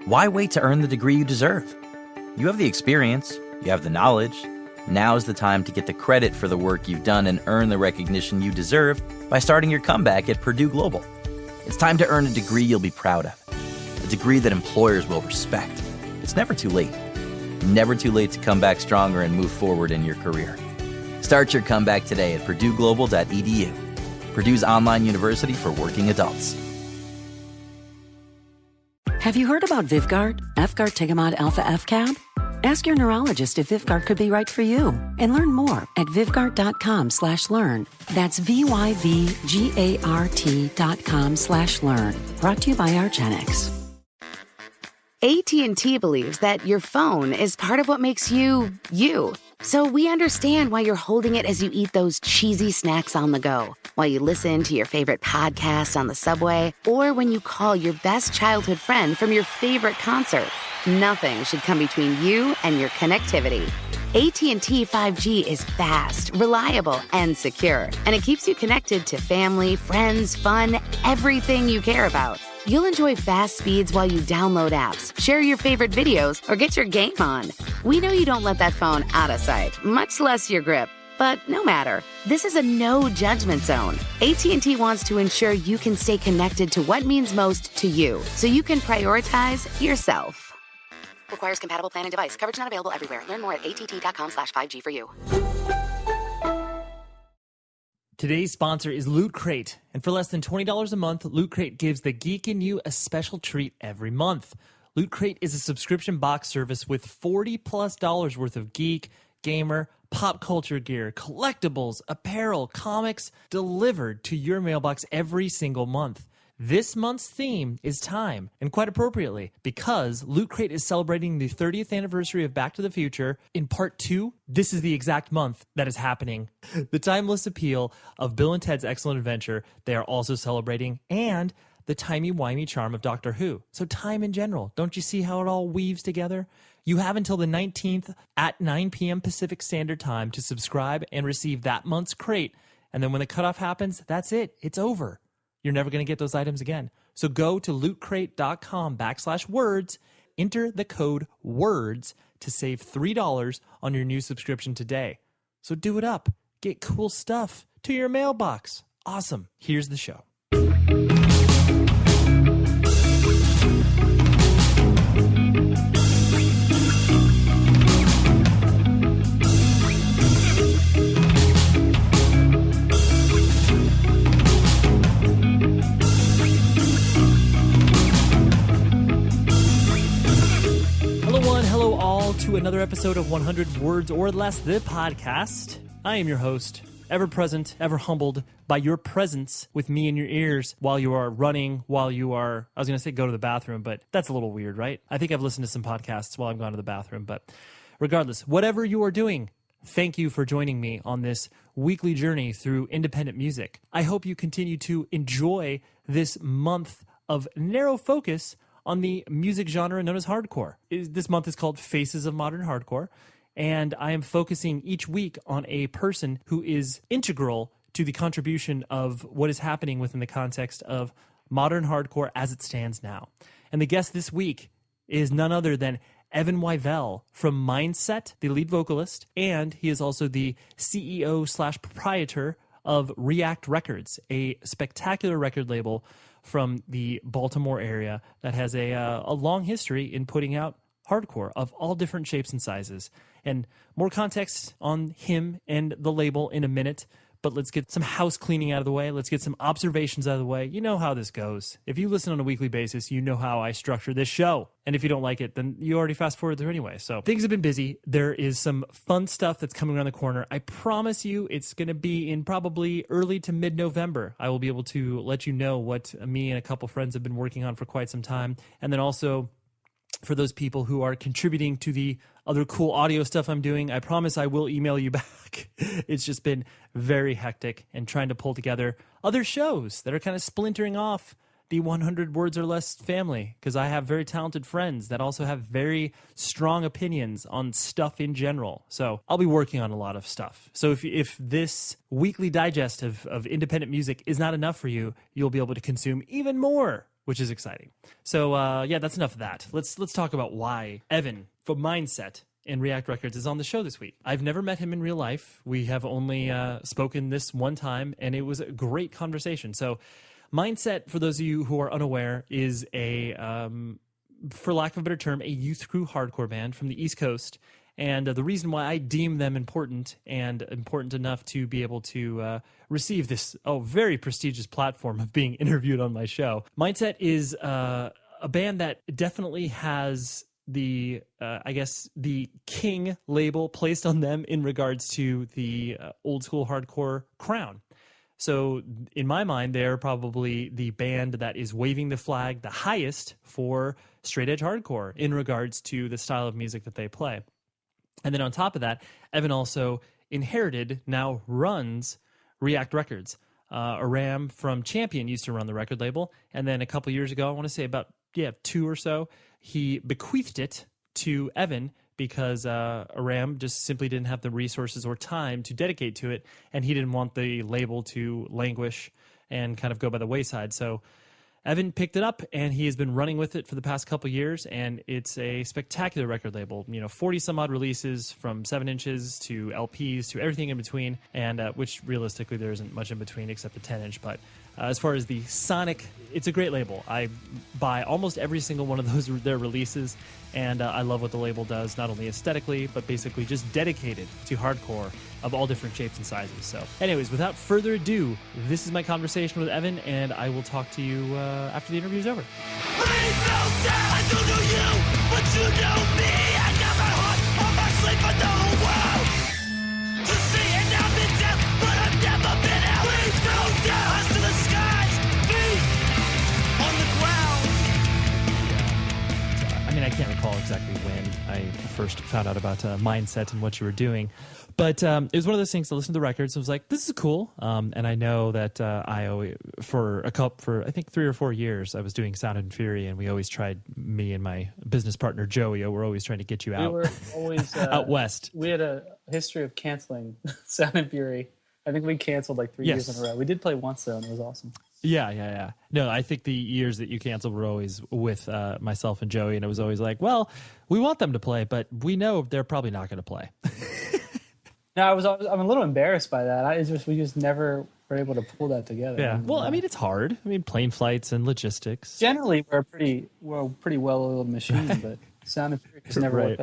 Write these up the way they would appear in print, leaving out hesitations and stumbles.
Why wait to earn the degree you deserve? You have the experience, you have the knowledge. Now's the time to get the credit for the work you've done and earn the recognition you deserve by starting your comeback at Purdue Global. It's time to earn a degree you'll be proud of, a degree that employers will respect. It's never too late. Never too late to come back stronger and move forward in your career. Start your comeback today at purdueglobal.edu. Purdue's online university for working adults. Have you heard about Vyvgart, F-Gart Tegamod Alpha F-Cab? Ask your neurologist if Vyvgart could be right for you and learn more at vyvgart.com/learn. That's VYVGART.com/learn. Brought to you by argenx. AT&T believes that your phone is part of what makes you, you. So we understand why you're holding it as you eat those cheesy snacks on the go, while you listen to your favorite podcast on the subway, or when you call your best childhood friend from your favorite concert. Nothing should come between you and your connectivity. AT&T 5G is fast, reliable, and secure, and it keeps you connected to family, friends, fun, everything you care about. You'll enjoy fast speeds while you download apps, share your favorite videos, or get your game on. We know you don't let that phone out of sight, much less your grip. But no matter, this is a no judgment zone. AT&T wants to ensure you can stay connected to what means most to you, so you can prioritize yourself. Requires compatible plan and device. Coverage not available everywhere. Learn more at att.com/5G for you. Today's sponsor is Loot Crate, and for less than $20 a month, Loot Crate gives the geek in you a special treat every month. Loot Crate is a subscription box service with $40+ worth of geek, gamer, pop culture gear, collectibles, apparel, comics delivered to your mailbox every single month. This month's theme is time, and quite appropriately, because Loot Crate is celebrating the 30th anniversary of Back to the Future. In part 2, this is the exact month that is happening. The timeless appeal of Bill and Ted's Excellent Adventure, they are also celebrating, and the timey-wimey charm of Doctor Who. So time in general, don't you see how it all weaves together? You have until the 19th at 9 p.m. Pacific Standard Time to subscribe and receive that month's crate, and then when the cutoff happens, that's it. It's over. You're never going to get those items again. So go to lootcrate.com/words, enter the code WORDS to save $3 on your new subscription today. So do it up. Get cool stuff to your mailbox. Awesome. Here's the show. To another episode of 100 Words or Less, the podcast. I am your host, ever present, ever humbled by your presence with me in your ears while you are running, while you are, I was going to say go to the bathroom, but that's a little weird, right? I think I've listened to some podcasts while I've gone to the bathroom, but regardless, whatever you are doing, thank you for joining me on this weekly journey through independent music. I hope you continue to enjoy this month of narrow focus on the music genre known as hardcore. This month is called Faces of Modern Hardcore, and I am focusing each week on a person who is integral to the contribution of what is happening within the context of modern hardcore as it stands now. And the guest this week is none other than Evan Wivell from Mindset, the lead vocalist, and he is also the CEO/proprietor of React Records, a spectacular record label from the Baltimore area that has a long history in putting out hardcore of all different shapes and sizes. And more context on him and the label in a minute, but let's get some house cleaning out of the way. Let's get some observations out of the way. You know how this goes. If you listen on a weekly basis, you know how I structure this show. And if you don't like it, then you already fast forward through anyway. So things have been busy. There is some fun stuff that's coming around the corner. I promise you it's going to be in probably early to mid-November. I will be able to let you know what me and a couple friends have been working on for quite some time. And then also, for those people who are contributing to the other cool audio stuff I'm doing, I promise I will email you back. It's just been very hectic and trying to pull together other shows that are kind of splintering off the 100 Words or Less family, because I have very talented friends that also have very strong opinions on stuff in general. So I'll be working on a lot of stuff. So if this weekly digest of independent music is not enough for you, you'll be able to consume even more which is exciting. So yeah, that's enough of that. Let's talk about why Evan from Mindset in React Records is on the show this week. I've never met him in real life. We have only spoken this one time, and it was a great conversation. So Mindset, for those of you who are unaware, is a, for lack of a better term, a youth crew hardcore band from the East Coast. And the reason why I deem them important and important enough to be able to receive this very prestigious platform of being interviewed on my show. Mindset is a band that definitely has the the king label placed on them in regards to the old school hardcore crown. So in my mind, they're probably the band that is waving the flag the highest for straight edge hardcore in regards to the style of music that they play. And then on top of that, Evan also now runs React Records. Aram from Champion used to run the record label. And then a couple years ago, I want to say about 2 or so, he bequeathed it to Evan because Aram just simply didn't have the resources or time to dedicate to it, and he didn't want the label to languish and kind of go by the wayside. So Evan picked it up, and he has been running with it for the past couple years, and it's a spectacular record label. 40-some-odd releases from 7 inches to LPs to everything in between, and which realistically there isn't much in between except the 10-inch, but as far as the sonic, it's a great label. I buy almost every single one of their releases, and I love what the label does, not only aesthetically, but basically just dedicated to hardcore of all different shapes and sizes. So anyways, without further ado, this is my conversation with Evan, and I will talk to you after the interview is over. I don't know you, but you know me. I got my heart on my sleeve for the whole world to see, and I've been down, but I've never been out. We go down, eyes to the skies, feet on the ground. I mean, I can't recall exactly when I first found out about Mindset and what you were doing, but it was one of those things to listen to the records. I was like, this is cool. And I know that for I think 3 or 4 years, I was doing Sound and Fury, and we always tried, me and my business partner, Joey, we're always trying to get you out. We were always out west. We had a history of canceling Sound and Fury. I think we canceled like 3 years in a row. We did play once, though, and it was awesome. Yeah. No, I think the years that you canceled were always with myself and Joey, and it was always like, well, we want them to play, but we know they're probably not going to play. No, I'm a little embarrassed by that. We just never were able to pull that together. Yeah. Well, I mean, it's hard. I mean, plane flights and logistics. Generally, we're a pretty well-oiled machine, but Sound and Fury just never worked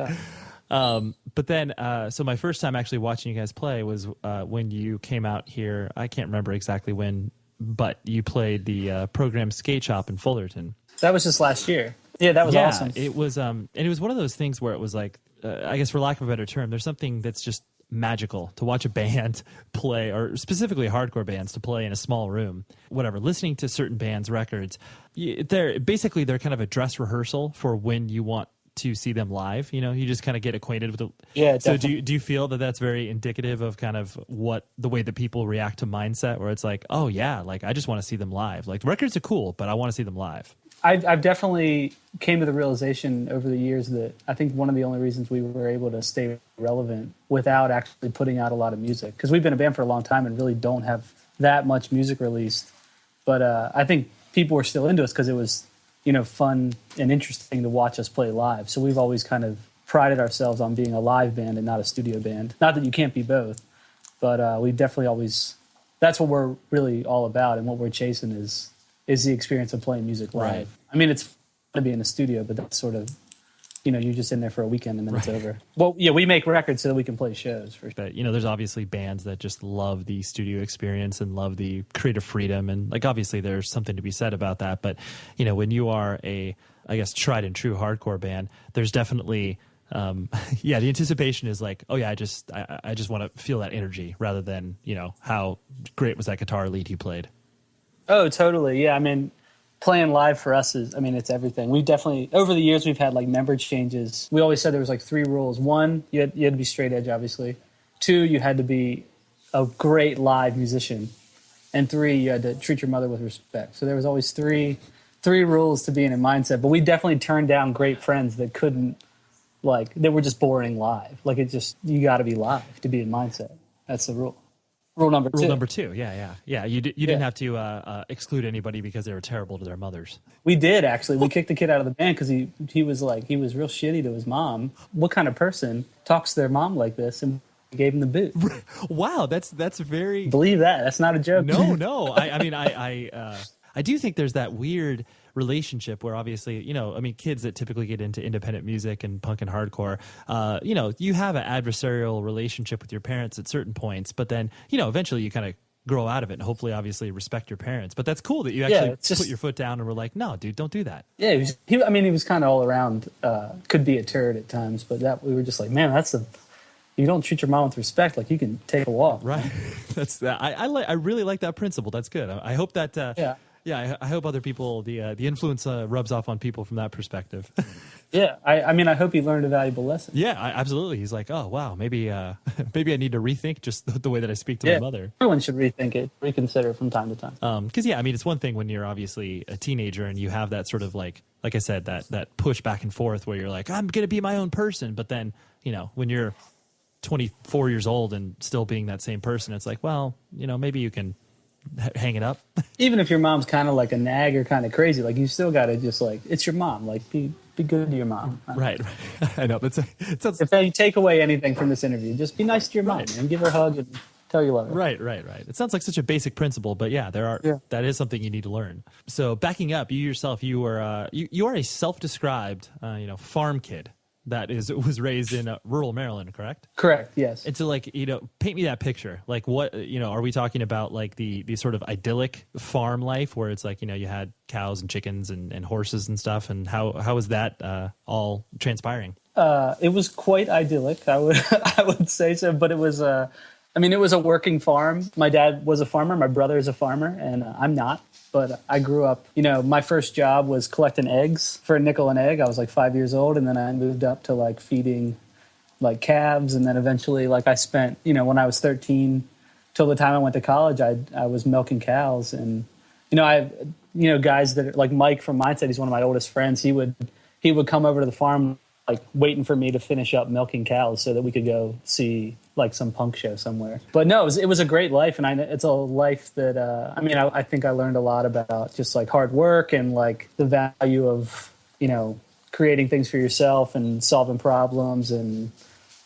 out. But then, so my first time actually watching you guys play was when you came out here. I can't remember exactly when, but you played the program Skate Shop in Fullerton. That was just last year. Yeah, that was awesome. It was, and it was one of those things where it was like, I guess for lack of a better term, there's something that's just magical to watch a band play, or specifically hardcore bands to play in a small room. Whatever, listening to certain bands' records, they're kind of a dress rehearsal for when you want to see them live. You just kind of get acquainted with the. Yeah. So do you feel that that's very indicative of kind of the way that people react to Mindset, where it's like, oh yeah, like I just want to see them live. Like records are cool, but I want to see them live. I've definitely came to the realization over the years that I think one of the only reasons we were able to stay relevant without actually putting out a lot of music, because we've been a band for a long time and really don't have that much music released. But I think people were still into us because it was, fun and interesting to watch us play live. So we've always kind of prided ourselves on being a live band and not a studio band. Not that you can't be both, but we definitely always, that's what we're really all about, and what we're chasing is the experience of playing music live. Right. I mean, it's fun to be in a studio, but that's sort of, you're just in there for a weekend and then it's over. Well, yeah, we make records so that we can play shows. For sure. But, there's obviously bands that just love the studio experience and love the creative freedom. And, like, obviously there's something to be said about that. But, when you are a, I guess, tried and true hardcore band, there's definitely, the anticipation is like, oh, yeah, I just want to feel that energy rather than, how great was that guitar lead you played. Oh, totally. Yeah, I mean, playing live for us is, it's everything. We definitely, over the years, we've had like member changes. We always said there was like 3 rules. 1, you had to be straight edge, obviously. 2, you had to be a great live musician. And 3, you had to treat your mother with respect. So there was always three rules to being in Mindset. But we definitely turned down great friends that couldn't, they were just boring live. Like you got to be live to be in Mindset. That's the rule. Rule number two. Rule number two. Yeah. You didn't have to exclude anybody because they were terrible to their mothers. We did, actually. We kicked the kid out of the band because he was real shitty to his mom. What kind of person talks to their mom like this? And we gave him the boot. Wow, that's very... Believe that. That's not a joke. No. I mean, I do think there's that weird relationship where obviously, kids that typically get into independent music and punk and hardcore, you have an adversarial relationship with your parents at certain points, but then, eventually you kind of grow out of it and hopefully obviously respect your parents. But that's cool that you actually put your foot down and were like, no, dude, don't do that. Yeah, he was kind of all around, could be a turd at times, but that we were just like, man, you don't treat your mom with respect, like you can take a walk. Right. That's that. I really like that principle. That's good. I hope that, I hope other people, the influence rubs off on people from that perspective. Yeah, I hope he learned a valuable lesson. Yeah, absolutely. He's like, oh, wow, maybe I need to rethink just the way that I speak to my mother. Everyone should rethink it, reconsider from time to time. Because, it's one thing when you're obviously a teenager and you have that sort of like I said, that push back and forth where you're like, I'm going to be my own person. But then, when you're 24 years old and still being that same person, it's like, well, maybe you can hang it up. Even if your mom's kind of like a nag or kind of crazy, like you still got to just like, it's your mom, like be good to your mom. Right. I know. If you take away anything from this interview, just be nice to your mom and give her a hug and tell you love her. Right. It sounds like such a basic principle, but that is something you need to learn. So backing up, you yourself, you are a self-described, farm kid that was raised in rural Maryland, correct? Correct, yes. And so, paint me that picture. Like, what, are we talking about, like, the sort of idyllic farm life where it's like, you had cows and chickens and horses and stuff, and how was that all transpiring? It was quite idyllic, I would say so, but it was, it was a working farm. My dad was a farmer, my brother is a farmer, and I'm not. But I grew up, my first job was collecting eggs for a nickel an egg. I was like 5 years old, and then I moved up to like feeding like calves, and then eventually I spent, when I was 13 till the time I went to college, I was milking cows. And I guys that are, like Mike from Mindset, he's one of my oldest friends. He would come over to the farm like waiting for me to finish up milking cows so that we could go see like some punk show somewhere. But no, it was a great life, and it's a life that I think I learned a lot about just like hard work and like the value of creating things for yourself and solving problems and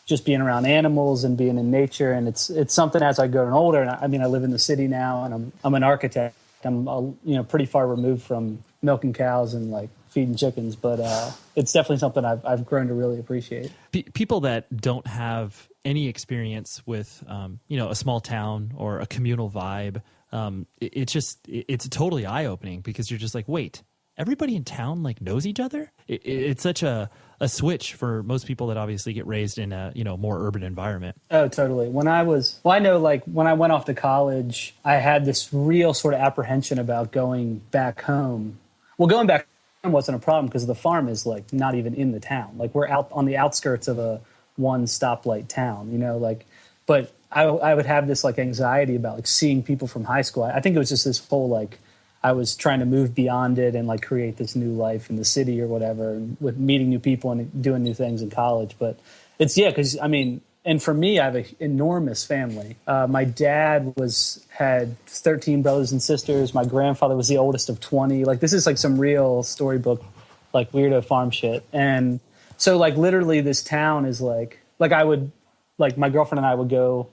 just being around animals and being in nature. And it's something as I grow older, and I live in the city now, and I'm an architect. I'm pretty far removed from milking cows and like feeding chickens, but it's definitely something I've grown to really appreciate. People that don't have any experience with a small town or a communal vibe, it's totally eye-opening because you're just like, wait, everybody in town like knows each other? It's such a switch for most people that obviously get raised in a more urban environment. Oh, totally. When I went off to college, I had this real sort of apprehension about going back home. Well, going back wasn't a problem because the farm is like not even in the town. Like we're out on the outskirts of a one stoplight town, but I would have this like anxiety about like seeing people from high school. I think it was just this whole like I was trying to move beyond it and like create this new life in the city or whatever, and with meeting new people and doing new things in college. But it's because and for me, I have an enormous family. My dad had 13 brothers and sisters. My grandfather was the oldest of 20. Like this is like some real storybook, like weirdo farm shit. And so like literally this town is like I would, like my girlfriend and I would go,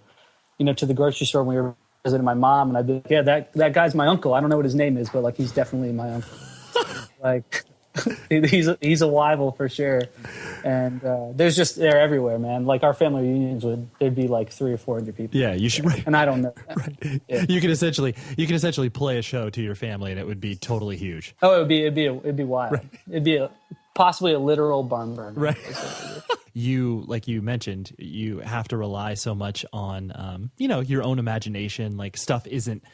to the grocery store when we were visiting my mom, and I'd be like, yeah, that guy's my uncle. I don't know what his name is, but like he's definitely my uncle. Like he's a Wivell for sure. And they're everywhere, man. Like our family reunions there'd be like 300 or 400 people. Yeah, you should. Right. And I don't know. Right. Yeah. You could essentially play a show to your family, and it would be totally huge. Oh, it'd be wild. Right. It'd be possibly a literal barn burner. Right. Like you mentioned, you have to rely so much on your own imagination. Like stuff isn't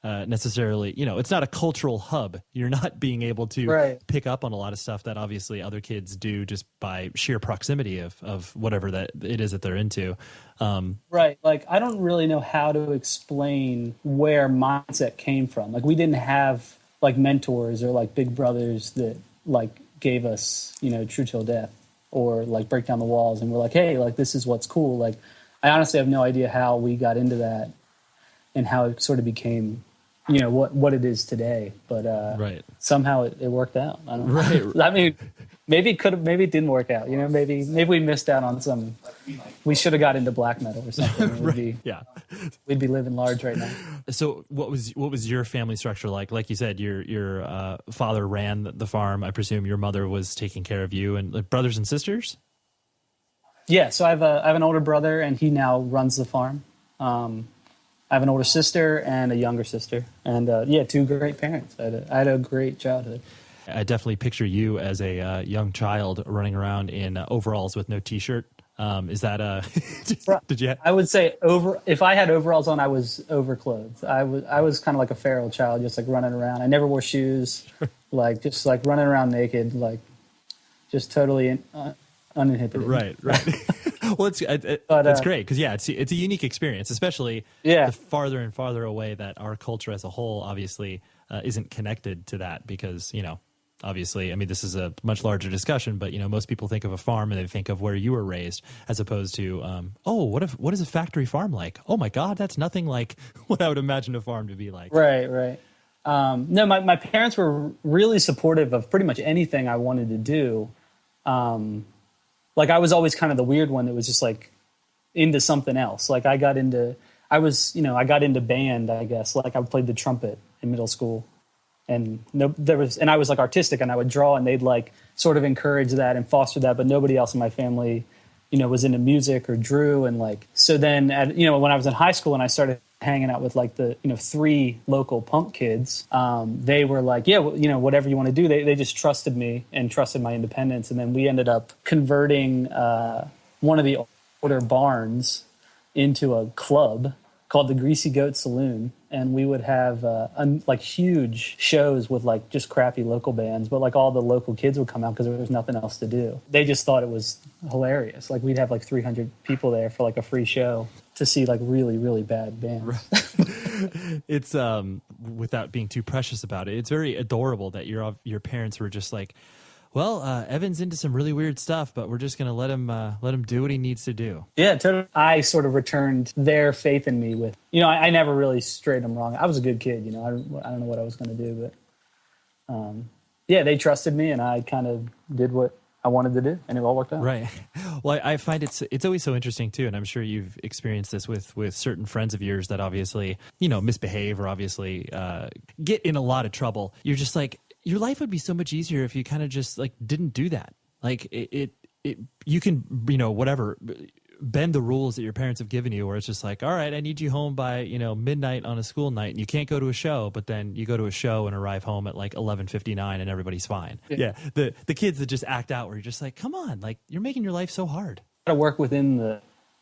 necessarily, it's not a cultural hub. You're not being able to pick up on a lot of stuff that obviously other kids do just by sheer proximity of whatever that it is that they're into. Right. Like, I don't really know how to explain where Mindset came from. Like, we didn't have like mentors or like big brothers that like gave us, True Till Death or like Break Down the Walls. And we're like, hey, like, this is what's cool. Like, I honestly have no idea how we got into that. and how it sort of became, you know, what it is today. But Right. somehow it worked out. I don't know. Right. I mean, maybe it didn't work out. You know, maybe we missed out on some. We should have got into black metal or something. We'd be living large right now. So what was your family structure like? Like you said, your father ran the farm. I presume your mother was taking care of you, and like, brothers and sisters. Yeah, so I have an older brother, and he now runs the farm. I have an older sister and a younger sister, and two great parents. I had a great childhood. I definitely picture you as a young child running around in overalls with no t-shirt. Is that did you? I would say if I had overalls on, I was overclothed. I was kind of like a feral child, just like running around. I never wore shoes, just running around naked, like just totally uninhibited. Right. Well, it's great because it's a unique experience, especially the farther and farther away that our culture as a whole obviously isn't connected to that because, you know, obviously, I mean, this is a much larger discussion, but, you know, most people think of a farm and they think of where you were raised as opposed to, what is a factory farm like? Oh, my God, that's nothing like what I would imagine a farm to be like. Right. No, my parents were really supportive of pretty much anything I wanted to do. Like I was always kind of the weird one that was just like into something else. Like I got into band, I guess. Like I played the trumpet in middle school. And I was like artistic and I would draw and they'd like sort of encourage that and foster that, but nobody else in my family, you know, was into music or drew. And like, so then when I was in high school and I started hanging out with like the, you know, 3 local punk kids, they were like, yeah, well, you know, whatever you want to do. They just trusted me and trusted my independence. And then we ended up converting one of the older barns into a club called the Greasy Goat Saloon. And we would have like huge shows with like just crappy local bands, but like all the local kids would come out because there was nothing else to do. They just thought it was hilarious. Like we'd have like 300 people there for like a free show to see like really, really bad bands. Right. It's without being too precious about it, it's very adorable that your parents were just like, well, Evan's into some really weird stuff, but we're just going to let him do what he needs to do. Yeah, totally. I sort of returned their faith in me with, you know, I never really strayed them wrong. I was a good kid, you know. I don't know what I was going to do, but they trusted me, and I kind of did what I wanted to do, and it all worked out. Right. Well, I find it's always so interesting too, and I'm sure you've experienced this with certain friends of yours that obviously, you know, misbehave or obviously get in a lot of trouble. You're just like, your life would be so much easier if you kind of just like didn't do that. Like you can, you know, whatever, bend the rules that your parents have given you, where it's just like, all right, I need you home by, you know, midnight on a school night, and you can't go to a show, but then you go to a show and arrive home at like 11:59 and everybody's fine. Yeah. The kids that just act out where you're just like, come on, like you're making your life so hard. You got to work within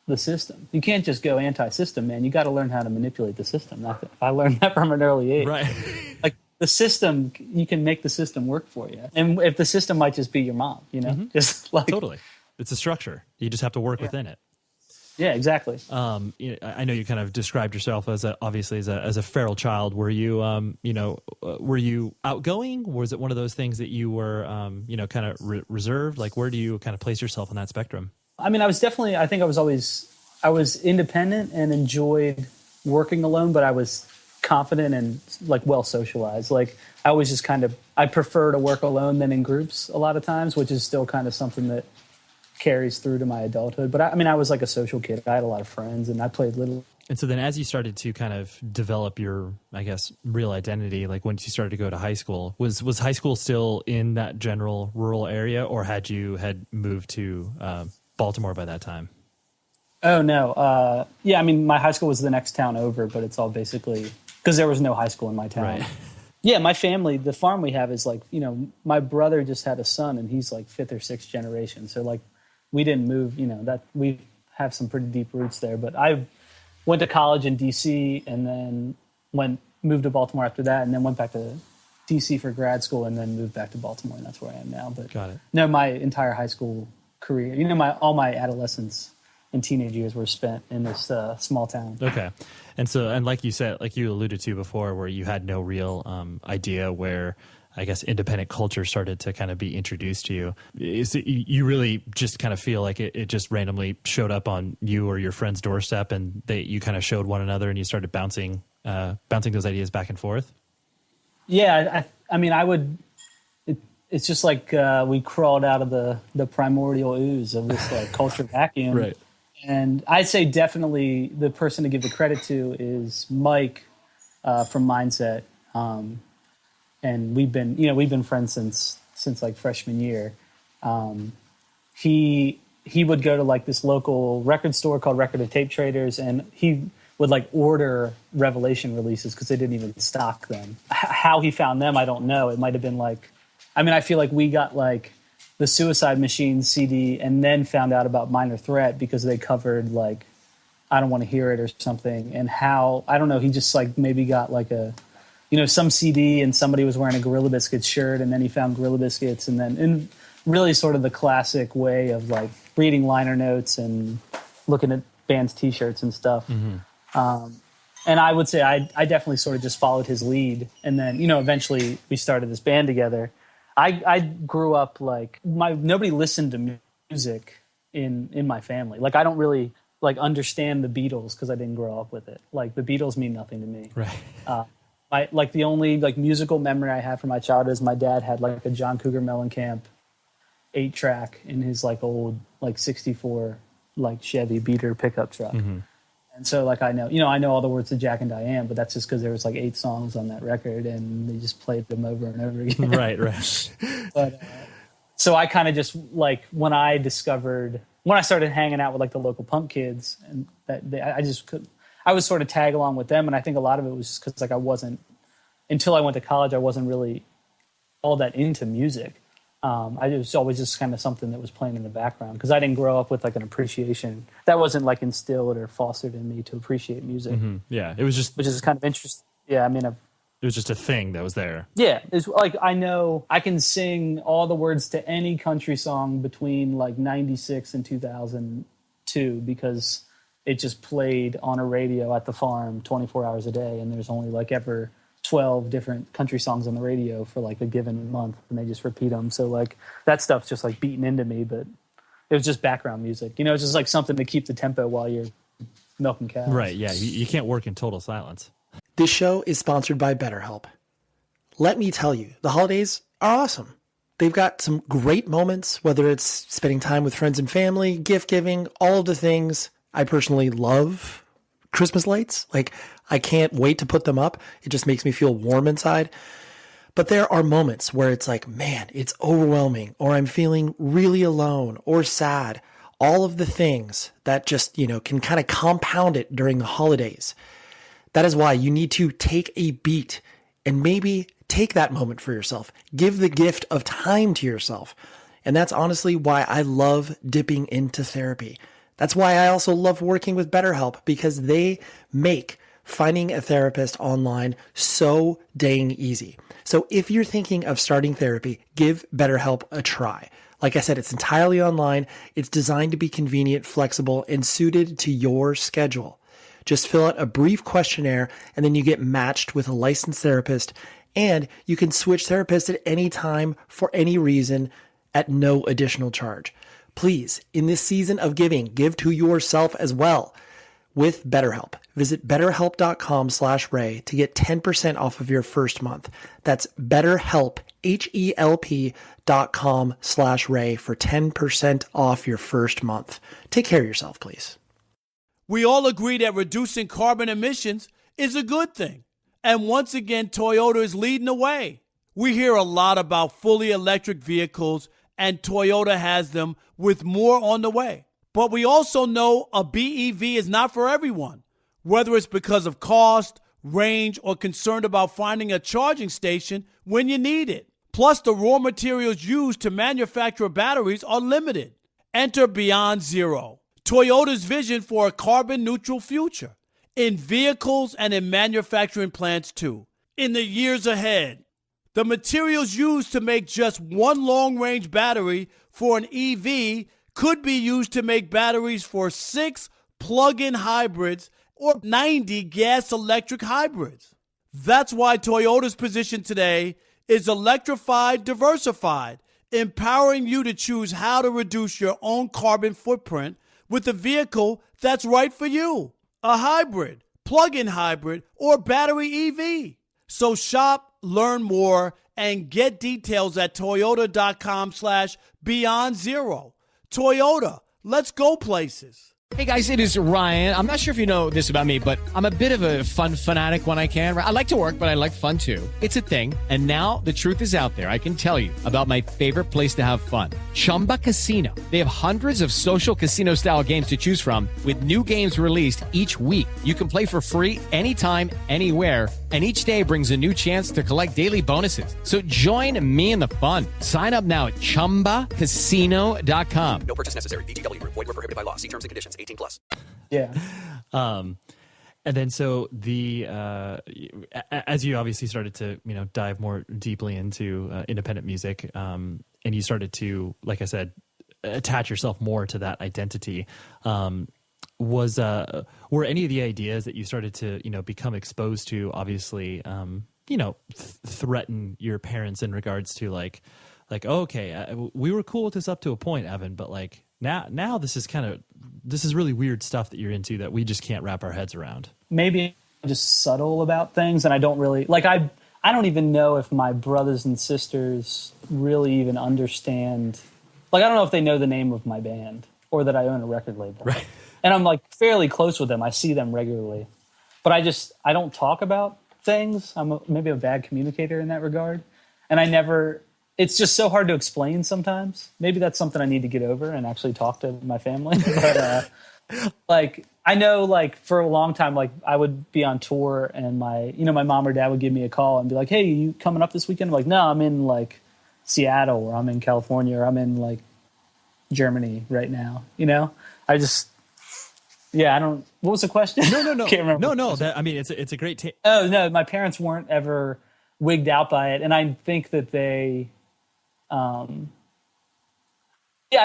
the system. You can't just go anti-system, man. You got to learn how to manipulate the system. I learned that from an early age. Right. Like, the system, you can make the system work for you. And if the system might just be your mom, you know, just like. Totally. It's a structure. You just have to work within it. Yeah, exactly. I know you kind of described yourself as obviously as a feral child. Were you, were you outgoing? Was it one of those things that you were, kind of reserved? Like, where do you kind of place yourself on that spectrum? I mean, I was independent and enjoyed working alone, but I was confident and like well socialized. Like I was just I prefer to work alone than in groups a lot of times, which is still kind of something that carries through to my adulthood. But I was like a social kid. I had a lot of friends and I played little. And so then as you started to kind of develop your, I guess, real identity, like once you started to go to high school, was high school still in that general rural area, or had you moved to Baltimore by that time? Oh, no. I mean, my high school was the next town over, but it's all basically because there was no high school in my town. Right. Yeah, my family, the farm we have is like, you know, my brother just had a son and he's like 5th or 6th generation. So like we didn't move, you know, that we have some pretty deep roots there. But I went to college in D.C. and then moved to Baltimore after that, and then went back to D.C. for grad school and then moved back to Baltimore, and that's where I am now. But got it. No, my entire high school career, you know, all my adolescence and teenage years were spent in this small town. Okay. And so, and like you said, like you alluded to before, where you had no real idea where I guess, independent culture started to kind of be introduced to you. You really just kind of feel like it just randomly showed up on you or your friend's doorstep, and you kind of showed one another, and you started bouncing those ideas back and forth? Yeah, I mean, it's just like we crawled out of the primordial ooze of this like culture vacuum. Right. And I'd say definitely the person to give the credit to is Mike from Mindset. And we've been friends since like freshman year. He would go to like this local record store called Record and Tape Traders, and he would like order Revelation releases because they didn't even stock them. How he found them, I don't know. It might have been like, I mean, I feel like we got like the Suicide Machine CD and then found out about Minor Threat because they covered like I Don't Want to Hear It or something. And how, I don't know, he just like maybe got like some CD and somebody was wearing a Gorilla Biscuits shirt, and then he found Gorilla Biscuits, and then in really sort of the classic way of like reading liner notes and looking at bands' T-shirts and stuff. Mm-hmm. And I would say I definitely sort of just followed his lead. And then, eventually we started this band together. I grew up like nobody listened to music in my family. Like I don't really like understand the Beatles because I didn't grow up with it. Like the Beatles mean nothing to me. Right. The only like musical memory I have from my childhood is my dad had like a John Cougar Mellencamp 8-track in his like old like 64 like Chevy Beater pickup truck. Mm-hmm. And so like I know all the words to Jack and Diane, but that's just because there was like 8 songs on that record and they just played them over and over again. Right. But so I kind of just like when I started hanging out with like the local punk kids, and I was sort of tag along with them, and I think a lot of it was just because like until I went to college, I wasn't really all that into music. I was always just kind of something that was playing in the background because I didn't grow up with like an appreciation that wasn't like instilled or fostered in me to appreciate music. Mm-hmm. Yeah, it was just, which is kind of interesting. Yeah, I mean, it was just a thing that was there. Yeah, it's like I know I can sing all the words to any country song between like 96 and 2002 because it just played on a radio at the farm 24 hours a day, and there's only like ever 12 different country songs on the radio for like a given month, and they just repeat them. So like that stuff's just like beaten into me, but it was just background music. It's just like something to keep the tempo while you're milking cows. Right, yeah. You can't work in total silence. This show is sponsored by BetterHelp. Let me tell you, the holidays are awesome. They've got some great moments, whether it's spending time with friends and family, gift giving, all of the things. I personally love Christmas lights. Like, I can't wait to put them up. It just makes me feel warm inside. But there are moments where it's like, man, it's overwhelming, or I'm feeling really alone or sad. All of the things that just, can kind of compound it during the holidays. That is why you need to take a beat and maybe take that moment for yourself. Give the gift of time to yourself. And that's honestly why I love dipping into therapy. That's why I also love working with BetterHelp, because they make finding a therapist online so dang easy. So if you're thinking of starting therapy, give BetterHelp a try. Like I said, it's entirely online. It's designed to be convenient, flexible, and suited to your schedule. Just fill out a brief questionnaire, and then you get matched with a licensed therapist, and you can switch therapists at any time for any reason at no additional charge. Please, in this season of giving, give to yourself as well with BetterHelp. Visit betterhelp.com/Ray to get 10% off of your first month. That's BetterHelp, HELP.com/Ray for 10% off your first month. Take care of yourself, please. We all agree that reducing carbon emissions is a good thing. And once again, Toyota is leading the way. We hear a lot about fully electric vehicles, and Toyota has them with more on the way. But we also know a BEV is not for everyone, whether it's because of cost, range, or concerned about finding a charging station when you need it. Plus, the raw materials used to manufacture batteries are limited. Enter Beyond Zero, Toyota's vision for a carbon-neutral future, in vehicles and in manufacturing plants too. In the years ahead, the materials used to make just one long-range battery for an EV could be used to make batteries for 6 plug-in hybrids or 90 gas-electric hybrids. That's why Toyota's position today is electrified, diversified, empowering you to choose how to reduce your own carbon footprint with a vehicle that's right for you. A hybrid, plug-in hybrid, or battery EV. So shop, learn more, and get details at toyota.com/beyond zero. Toyota, let's go places. Hey guys, it is Ryan. I'm not sure if you know this about me, but I'm a bit of a fun fanatic when I can. I like to work, but I like fun too. It's a thing. And now the truth is out there. I can tell you about my favorite place to have fun. Chumba Casino. They have hundreds of social casino style games to choose from with new games released each week. You can play for free anytime, anywhere. And each day brings a new chance to collect daily bonuses. So join me in the fun. Sign up now at ChumbaCasino.com. No purchase necessary. VGW Group. Void where prohibited by law. See terms and conditions. 18+. Yeah. And then so as you obviously started to, dive more deeply into independent music, and you started to, like I said, attach yourself more to that identity, were any of the ideas that you started to, become exposed to, obviously, threaten your parents in regards to like, oh, okay, we were cool with this up to a point, Evan, but like now this is really weird stuff that you're into that we just can't wrap our heads around. Maybe I'm just subtle about things, and I don't really like. I don't even know if my brothers and sisters really even understand. Like, I don't know if they know the name of my band or that I own a record label. Right. And I'm like fairly close with them. I see them regularly, but I don't talk about things. I'm maybe a bad communicator in that regard, and it's just so hard to explain sometimes. Maybe that's something I need to get over and actually talk to my family. But like, I know, like, for a long time, like, I would be on tour and my mom or dad would give me a call and be like, hey, you coming up this weekend? I'm like, no, I'm in like Seattle, or I'm in California, or I'm in like Germany right now. I don't. What was the question? No. Can't remember. No. It's a great. Oh no, my parents weren't ever wigged out by it, and I think that they, I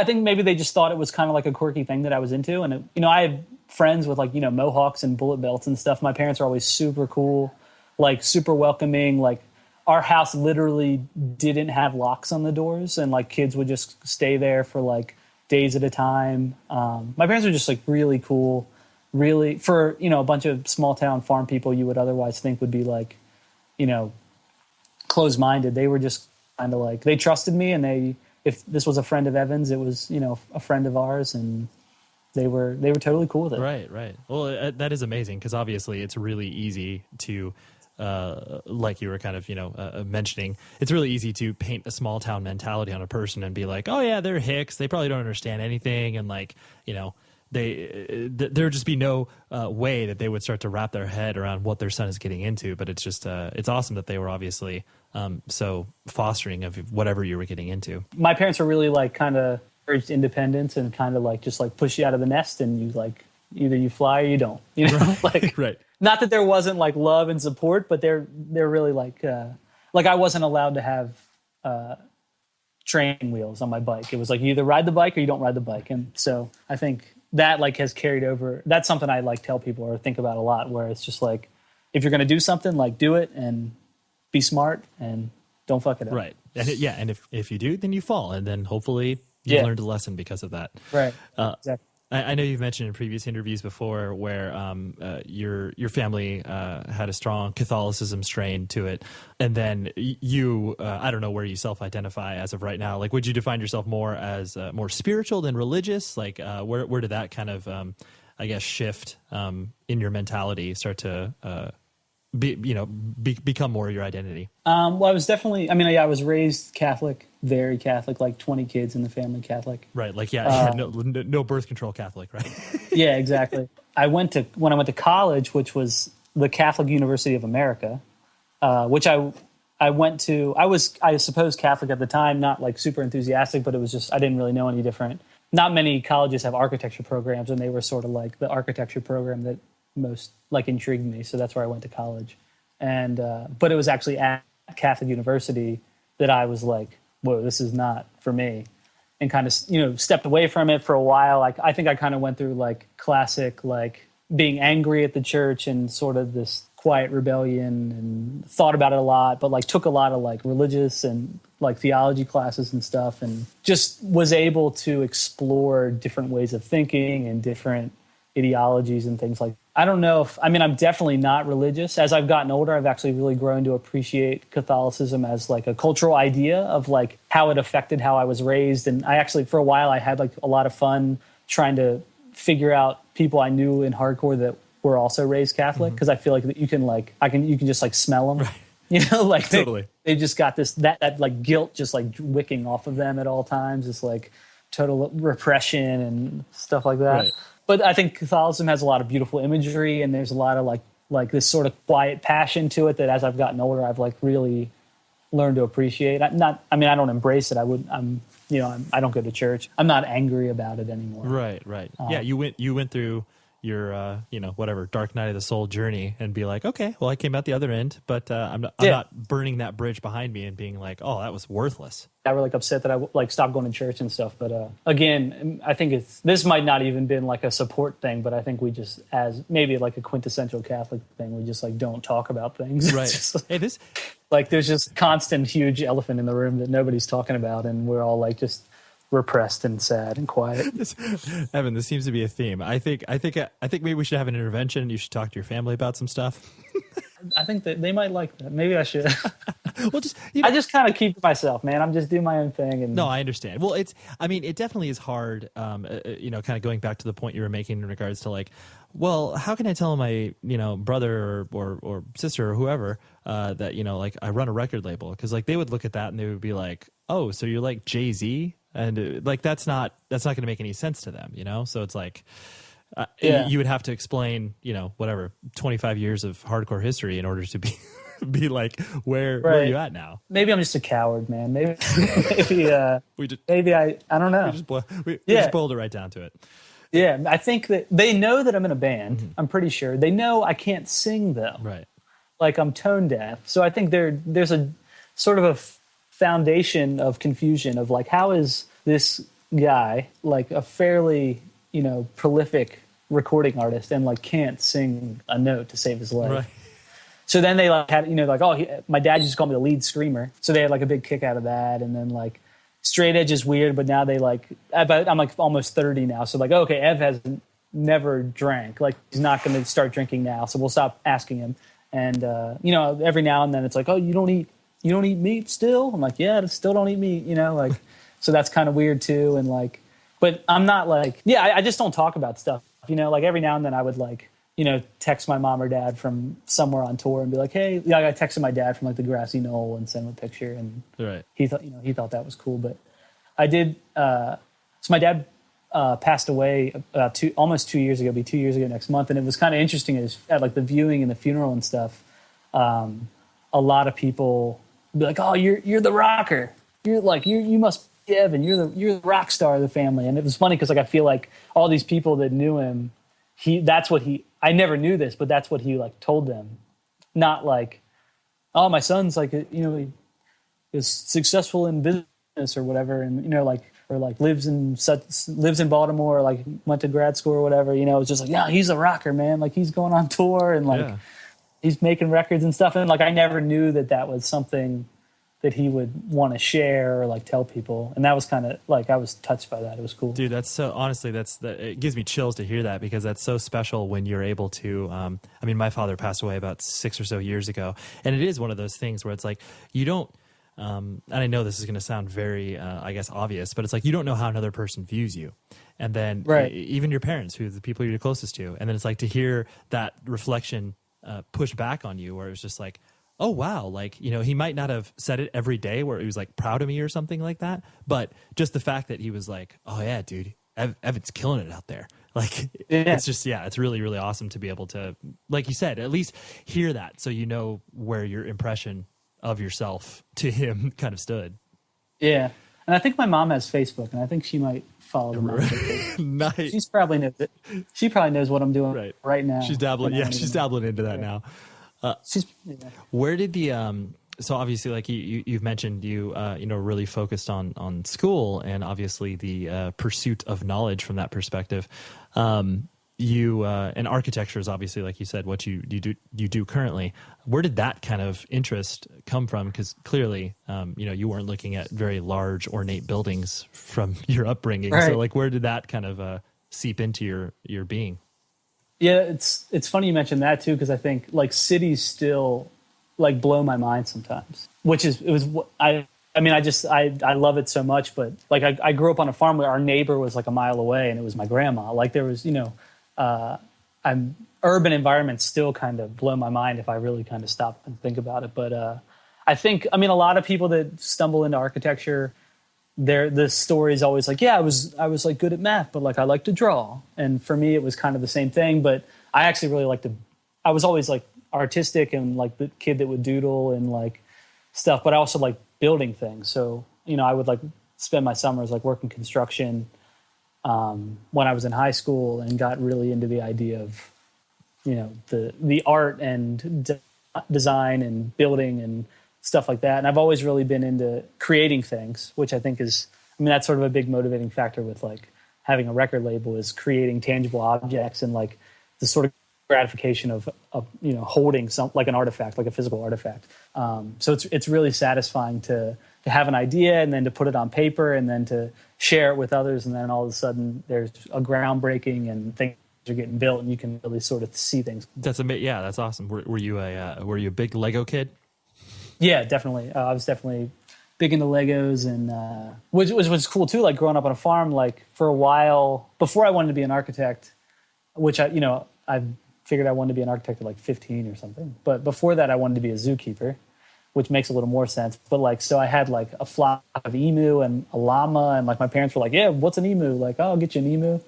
think maybe they just thought it was kind of like a quirky thing that I was into, and I had friends with like mohawks and bullet belts and stuff. My parents are always super cool, like super welcoming. Like, our house literally didn't have locks on the doors, and like kids would just stay there for like days at a time. My parents were just like really cool, really, for, a bunch of small town farm people you would otherwise think would be like, closed-minded. They were just kind of like, they trusted me, and if this was a friend of Evan's, it was, a friend of ours, and they were totally cool with it. Right. Well, that is amazing, because obviously it's really easy to, like you were kind of, mentioning, it's really easy to paint a small town mentality on a person and be like, oh yeah, they're hicks. They probably don't understand anything. And like, there would just be no way that they would start to wrap their head around what their son is getting into. But it's just, it's awesome that they were obviously so fostering of whatever you were getting into. My parents were really like kind of urged independence and kind of like just like push you out of the nest, and you like either you fly or you don't. Like right. Not that there wasn't like love and support, but they're really like I wasn't allowed to have training wheels on my bike. It was like you either ride the bike or you don't ride the bike, and so I think that like has carried over. That's something I like tell people or think about a lot, where it's just like, if you're going to do something, like do it and be smart and don't fuck it up. Right. And if you do, then you fall, and then hopefully you learned a lesson because of that. Right. Exactly. I know you've mentioned in previous interviews before where your family had a strong Catholicism strain to it, and then you I don't know where you self-identify as of right now. Like, would you define yourself more as more spiritual than religious? Like, where did that kind of shift in your mentality start to become more your identity? Well, I was definitely. I was raised Catholic, very Catholic, like 20 kids in the family Catholic. Right, like no birth control Catholic, right? Yeah, exactly. When I went to college, which was the Catholic University of America, which I went to. I was, I suppose, Catholic at the time, not like super enthusiastic, but it was just I didn't really know any different. Not many colleges have architecture programs, and they were sort of like the architecture program that most like intrigued me, so that's where I went to college. And but it was actually at Catholic University that I was like, whoa, this is not for me, and kind of stepped away from it for a while. I think I kind of went through like classic like being angry at the church and sort of this quiet rebellion and thought about it a lot, but like took a lot of like religious and like theology classes and stuff, and just was able to explore different ways of thinking and different ideologies and things like that. I don't know if, I mean, I'm definitely not religious. As I've gotten older, I've actually really grown to appreciate Catholicism as like a cultural idea of like how it affected how I was raised. And I actually, for a while, I had like a lot of fun trying to figure out people I knew in hardcore that were also raised Catholic, because I feel like that you can like, you can just like smell them, Right. you know, like Totally. they just got this, that like guilt just like wicking off of them at all times. It's like total repression and stuff like that. Right. But I think Catholicism has a lot of beautiful imagery, and there's a lot of like this sort of quiet passion to it that as I've gotten older, I've like really learned to appreciate. I don't embrace it. I don't go to church. I'm not angry about it anymore. Right. Yeah, you went through your whatever dark night of the soul journey and be like, okay, well, I came out the other end, but I'm not burning that bridge behind me and being like, oh, that was worthless. I was like upset that I like stopped going to church and stuff. But again, I think this might not even been like a support thing, but I think we just, as maybe like a quintessential Catholic thing, we just like don't talk about things. Right. Just, like, Hey, this like there's just constant huge elephant in the room that nobody's talking about, and we're all like just repressed and sad and quiet. Evan, this seems to be a theme. I think maybe we should have an intervention. You should talk to your family about some stuff. I think that they might like that. Maybe I should. Well, I just kind of keep to myself, man. I'm just doing my own thing. And no, I understand. Well, it definitely is hard. Kind of going back to the point you were making in regards to like, well, how can I tell my brother or sister or whoever that like I run a record label? Because like they would look at that and they would be like, oh, so you're like Jay-Z, and like that's not going to make any sense to them, So it's like. You would have to explain, whatever 25 years of hardcore history in order to be like, where are you at now? Maybe I'm just a coward, man. Maybe I don't know. We just boiled it right down to it. Yeah, I think that they know that I'm in a band. Mm-hmm. I'm pretty sure they know I can't sing though. Right. Like I'm tone deaf, so I think there's a sort of a foundation of confusion of like, how is this guy like a fairly prolific recording artist and like can't sing a note to save his life. Right. So then they like had, my dad used to call me the lead screamer. So they had like a big kick out of that. And then like straight edge is weird, but now they like, I'm like almost 30 now. So like, okay, Ev has never drank. Like he's not going to start drinking now. So we'll stop asking him. And, every now and then it's like, oh, you don't eat meat still? I'm like, yeah, I still don't eat meat, so that's kind of weird too. And like, but I'm not like, I just don't talk about stuff. Like every now and then I would like, text my mom or dad from somewhere on tour and be like, hey, I texted my dad from like the grassy knoll and sent him a picture. And right. he thought that was cool. But I did, so my dad passed away almost 2 years ago, be 2 years ago next month. And it was kind of interesting at like the viewing and the funeral and stuff. A lot of people be like, oh, you're the rocker. You're like, you must Evan, you're the rock star of the family. And it was funny because like I feel like all these people that knew him, I never knew this, but that's what he like told them. Not like, oh, my son's like he is successful in business or whatever, and lives in Baltimore, or like went to grad school or whatever. It's just like, yeah, he's a rocker, man. Like he's going on tour and like he's making records and stuff. And like I never knew that was something that he would want to share or like tell people. And that was kind of like, I was touched by that. It was cool. Dude, that's so, honestly, it gives me chills to hear that, because that's so special when you're able to, my father passed away about 6 or so years ago. And it is one of those things where it's like, you don't, and I know this is going to sound very, I guess, obvious, but it's like, you don't know how another person views you. And then even your parents, who are the people you're closest to. And then it's like to hear that reflection push back on you, where it's just like, oh, wow, like, he might not have said it every day where he was like proud of me or something like that. But just the fact that he was like, oh, yeah, dude, Evan's killing it out there. Like, it's just, it's really, really awesome to be able to, like you said, at least hear that. So where your impression of yourself to him kind of stood. Yeah. And I think my mom has Facebook, and I think she might follow them. Nice. She probably knows it. She probably knows what I'm doing right now. She's dabbling. She's dabbling into that now. Where did the so obviously, like you've mentioned, you really focused on school and obviously the pursuit of knowledge from that perspective. you and architecture is obviously, like you said, what you do currently. Where did that kind of interest come from? Because clearly, you weren't looking at very large, ornate buildings from your upbringing. Right. So, like, where did that kind of seep into your being? Yeah, it's funny you mentioned that too, because I think like cities still like blow my mind sometimes. I love it so much, but like I grew up on a farm where our neighbor was like a mile away, and it was my grandma. Like there was, urban environments still kind of blow my mind if I really kind of stop and think about it. But I think, a lot of people that stumble into architecture, the story is always like, yeah, I was like good at math, but like I like to draw. And for me, it was kind of the same thing. But I actually really I was always like artistic and like the kid that would doodle and like stuff, but I also like building things. So, I would like spend my summers like working construction when I was in high school, and got really into the idea of, the art and design and building and stuff like that. And I've always really been into creating things, which I think is, that's sort of a big motivating factor with like having a record label, is creating tangible objects and like the sort of gratification of holding some, like an artifact, like a physical artifact. So it's really satisfying to have an idea and then to put it on paper and then to share it with others. And then all of a sudden there's a groundbreaking and things are getting built, and you can really sort of see things. That's amazing. Yeah, that's awesome. Were you a big Lego kid? Yeah, definitely. I was definitely big into Legos, and which was cool too. Like growing up on a farm, like for a while before I wanted to be an architect, which I figured I wanted to be an architect at like 15 or something. But before that, I wanted to be a zookeeper, which makes a little more sense. But like, so I had like a flock of emu and a llama, and like my parents were like, yeah, what's an emu? Like, oh, I'll get you an emu.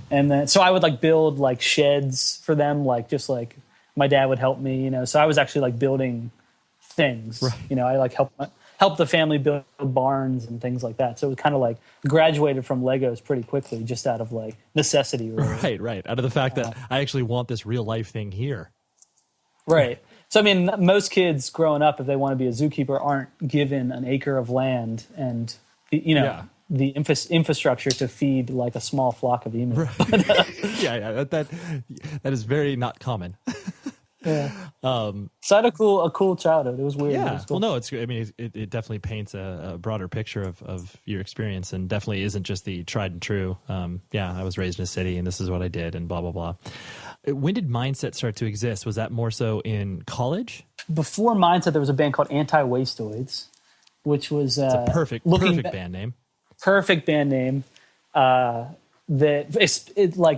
And then, so I would like build like sheds for them, like just like my dad would help me, so I was actually like building things, right. I like help the family build barns and things like that. So it was kind of like graduated from Legos pretty quickly, just out of like necessity. Really. Right. Out of the fact that I actually want this real life thing here. Right. So, most kids growing up, if they want to be a zookeeper, aren't given an acre of land and, the infrastructure to feed like a small flock of emu. Right. yeah, that is very not common. Yeah. So I had a cool childhood. It was weird. Yeah. It was cool. Well, no, it definitely paints a broader picture of your experience, and definitely isn't just the tried and true. I was raised in a city and this is what I did and blah, blah, blah. When did Mindset start to exist? Was that more so in college? Before Mindset, there was a band called Anti-Wastoids, which was it's a perfect band name. Perfect band name. Like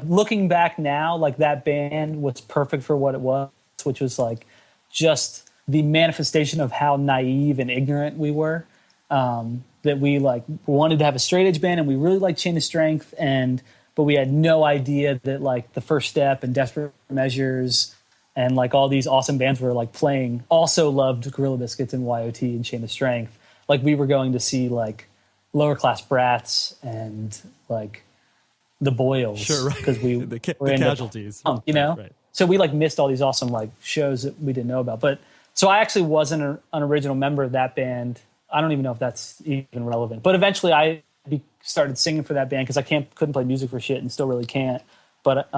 looking back now, like that band was perfect for what it was, which was like just the manifestation of how naive and ignorant we were. That we like wanted to have a straight edge band, and we really liked Chain of Strength, but we had no idea that like The First Step and Desperate Measures and like all these awesome bands were like playing, also loved Gorilla Biscuits and YOT and Chain of Strength. Like we were going to see like Lower Class Brats and like the Boyles, sure, right. Because we the were into Casualties, punk, Right. So we like missed all these awesome like shows that we didn't know about. But so I actually wasn't an original member of that band. I don't even know if that's even relevant. But eventually I started singing for that band because I couldn't play music for shit and still really can't. But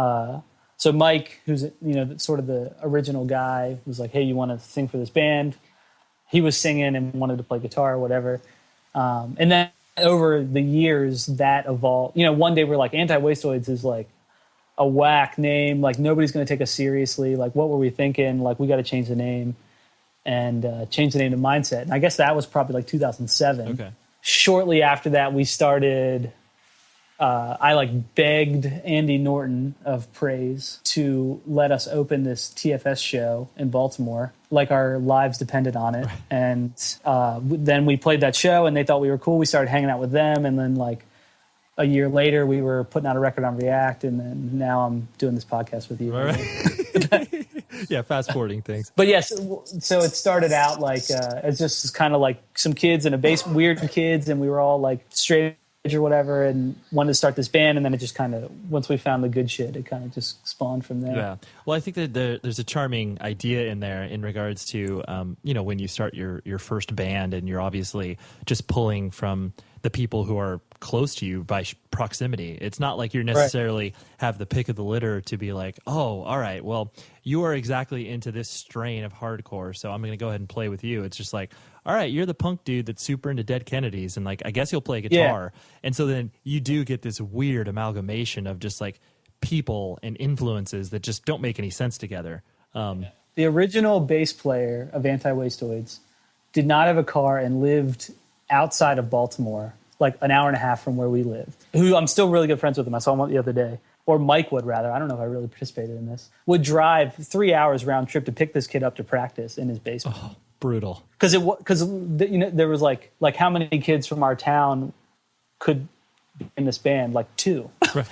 so Mike, who's sort of the original guy, was like, "Hey, you want to sing for this band?" He was singing and wanted to play guitar or whatever. And then over the years that evolved. One day we're like, Anti-Wastoids is like a whack name. Like nobody's going to take us seriously. Like what were we thinking? Like we got to change the name and change the name to Mindset. And I guess that was probably like 2007. Okay. Shortly after that, we started. I like begged Andy Norton of Praise to let us open this TFS show in Baltimore. Like our lives depended on it. And then we played that show and they thought we were cool. We started hanging out with them. And then like a year later, we were putting out a record on React. And then now I'm doing this podcast with you. All right. Yeah, fast forwarding things. But yes, so it started out like it's just kind of like some kids in a basement, weird kids. And we were all like straight or whatever, and wanted to start this band, and then it just kind of, once we found the good shit, it kind of just spawned from there. Yeah. Well, I think that there's a charming idea in there in regards to, when you start your first band, and you're obviously just pulling from the people who are close to you by proximity. It's not like you're necessarily have the pick of the litter to be like, oh, all right, well, you are exactly into this strain of hardcore, so I'm going to go ahead and play with you. It's just like, all right, you're the punk dude that's super into Dead Kennedys, and like I guess you'll play guitar. And so then you do get this weird amalgamation of just like people and influences that just don't make any sense together. The original bass player of Anti-Wastoids did not have a car and lived outside of Baltimore, like an hour and a half from where we lived, who I'm still really good friends with him. I saw him the other day. Or Mike would, rather. I don't know if I really participated in this. Would drive 3 hours round trip to pick this kid up to practice in his basement. Oh, brutal. Because there was like how many kids from our town could be in this band? Like two. Right.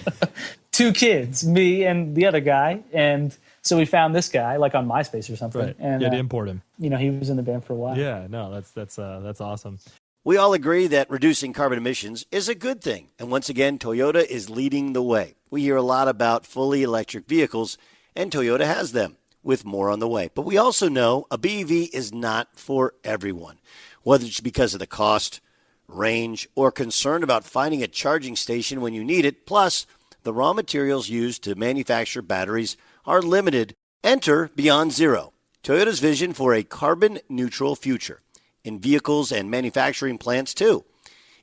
2 kids, me and the other guy. And so we found this guy like on MySpace or something. Right. And you had to import him. He was in the band for a while. Yeah, no, that's awesome. We all agree that reducing carbon emissions is a good thing. And once again, Toyota is leading the way. We hear a lot about fully electric vehicles, and Toyota has them, with more on the way. But we also know a BEV is not for everyone, whether it's because of the cost, range, or concern about finding a charging station when you need it. Plus, the raw materials used to manufacture batteries are limited. Enter Beyond Zero, Toyota's vision for a carbon-neutral future. In vehicles and manufacturing plants, too.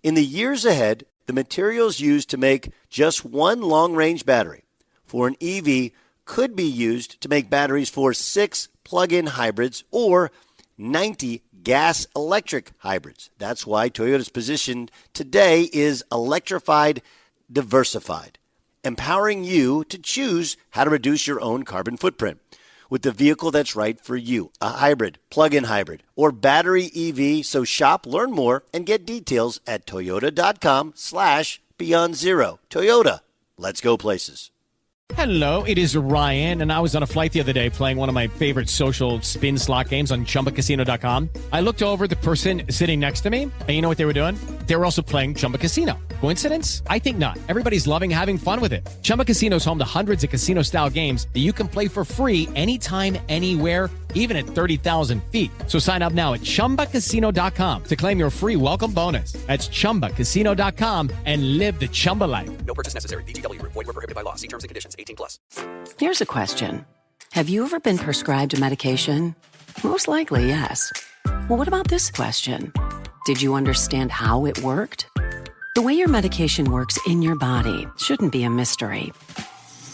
In the years ahead, the materials used to make just one long-range battery for an EV could be used to make batteries for 6 plug-in hybrids or 90 gas-electric hybrids. That's why Toyota's position today is electrified, diversified, empowering you to choose how to reduce your own carbon footprint with the vehicle that's right for you, a hybrid, plug-in hybrid, or battery EV. So shop, learn more, and get details at toyota.com/Beyond Zero. Toyota, let's go places. Hello, it is Ryan, and I was on a flight the other day playing one of my favorite social spin slot games on ChumbaCasino.com. I looked over at the person sitting next to me, and you know what they were doing? They were also playing Chumba Casino. Coincidence? I think not. Everybody's loving having fun with it. Chumba Casino is home to hundreds of casino-style games that you can play for free anytime, anywhere, even at 30,000 feet. So sign up now at ChumbaCasino.com to claim your free welcome bonus. That's ChumbaCasino.com and live the Chumba life. No purchase necessary. VGW Group. Void where prohibited by law. See terms and conditions. 18+. Here's a question. Have you ever been prescribed medication? Most likely, yes. Well, what about this question? Did you understand how it worked? The way your medication works in your body shouldn't be a mystery.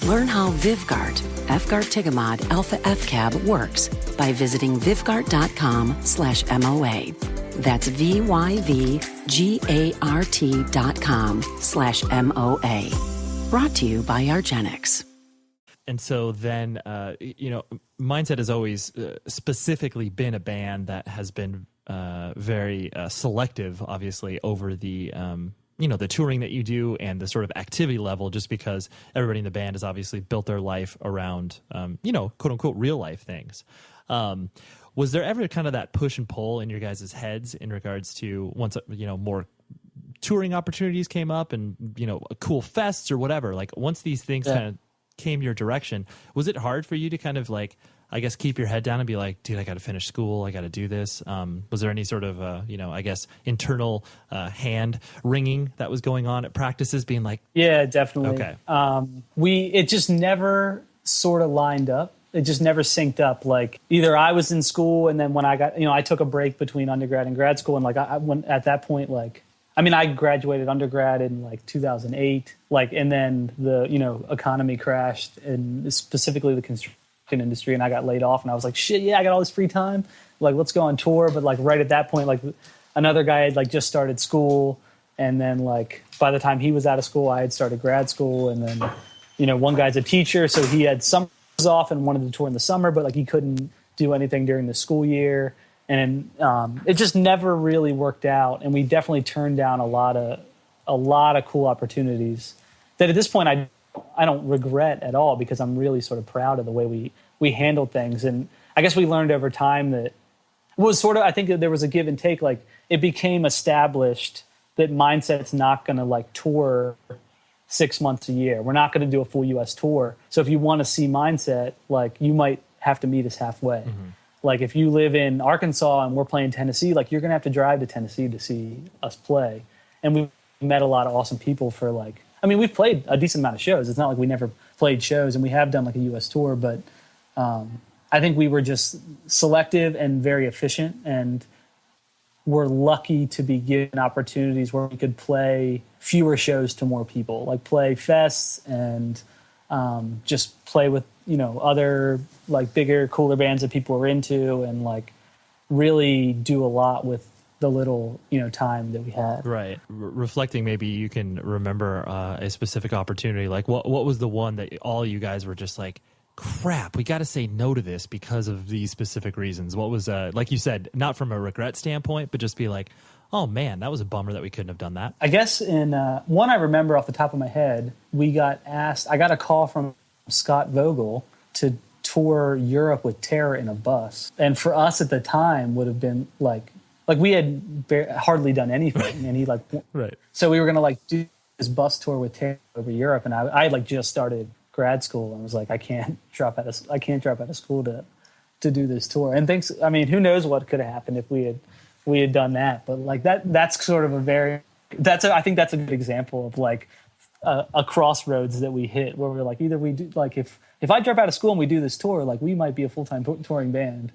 Learn how Vyvgart, Efgartigimod Alpha FCAB works by visiting Vyvgart.com/MOA. That's VYVGART.com/MOA. Brought to you by Argenix. And so then, Mindset has always specifically been a band that has been very selective, obviously, over the the touring that you do and the sort of activity level, just because everybody in the band has obviously built their life around, quote unquote, real life things. Was there ever kind of that push and pull in your guys' heads in regards to once, more touring opportunities came up and, cool fests or whatever, like once these things kind of came your direction, was it hard for you to kind of like, I guess, keep your head down and be like, dude, I got to finish school. I got to do this. Was there any sort of, internal hand wringing that was going on at practices being like, yeah, definitely. Okay. It just never sort of lined up. It just never synced up. Like either I was in school and then when I got, I took a break between undergrad and grad school. And like I went at that point, I graduated undergrad in 2008, and then the, economy crashed and specifically the construction industry, and I got laid off and I was like, shit, yeah, I got all this free time. Let's go on tour. But right at that point, another guy had just started school. And then by the time he was out of school, I had started grad school. And then, one guy's a teacher. So he had summers off and wanted to tour in the summer, but he couldn't do anything during the school year. And it just never really worked out. And we definitely turned down a lot of cool opportunities that at this point I don't regret at all, because I'm really sort of proud of the way we handled things. And I guess we learned over time that it was sort of, I think that there was a give and take. It became established that Mindset's not going to tour 6 months a year. We're not going to do a full US tour. So if you want to see Mindset, you might have to meet us halfway. Mm-hmm. If you live in Arkansas and we're playing Tennessee, you're going to have to drive to Tennessee to see us play. and we met a lot of awesome people for like, I mean, we've played a decent amount of shows. It's not like we never played shows, and we have done like a US tour, but I think we were just selective and very efficient, and we're lucky to be given opportunities where we could play fewer shows to more people, like play fests and just play with, you know, other like bigger, cooler bands that people were into, and like really do a lot with the little, you know, time that we had. Right. Reflecting, maybe you can remember a specific opportunity. Like what was the one that all you guys were just like, crap, we got to say no to this because of these specific reasons? What was, like you said, not from a regret standpoint, but just be like, oh man, that was a bummer that we couldn't have done that. I guess in one I remember off the top of my head, I got a call from Scott Vogel to tour Europe with Terror in a bus. And for us at the time would have been like we had hardly done anything. And he like, right. So we were going to like do this bus tour with Terror over Europe. And I had like just started grad school and was like, I can't drop out of school to do this tour. And I mean, who knows what could have happened if we had done that. But like that's sort of I think that's a good example of like a crossroads that we hit where we're like, either we do, like if I drop out of school and we do this tour, like we might be a full-time touring band.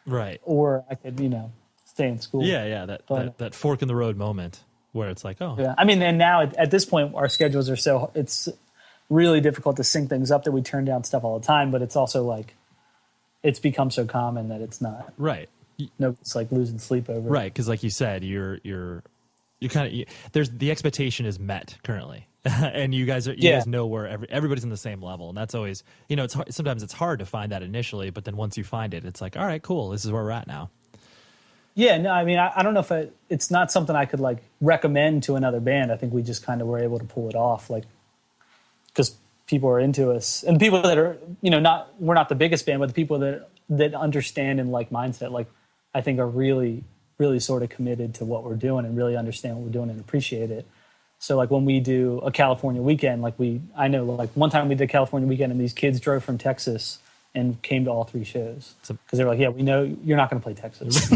Right. Or I could, you know, stay in school. Yeah. That fork in the road moment where it's like, oh. Yeah. I mean, and now at this point, our schedules are it's really difficult to sync things up that we turn down stuff all the time, but it's also like, it's become so common that it's not. Right. No, it's like losing sleep over. Right. Cause like you said, you're kind of, there's the expectation is met currently. And you guys know where everybody's on the same level. And that's always, you know, sometimes it's hard to find that initially, but then once you find it, it's like, all right, cool. This is where we're at now. Yeah, no, I mean, I don't know if it's not something I could like recommend to another band. I think we just kind of were able to pull it off, like, because people are into us, and people that are, you know, we're not the biggest band, but the people that understand and like mindset, like I think are really, really sort of committed to what we're doing and really understand what we're doing and appreciate it. So like when we do a California weekend, like I know like one time we did California weekend and these kids drove from Texas and came to all 3 shows because they were like, yeah, we know you're not going to play Texas.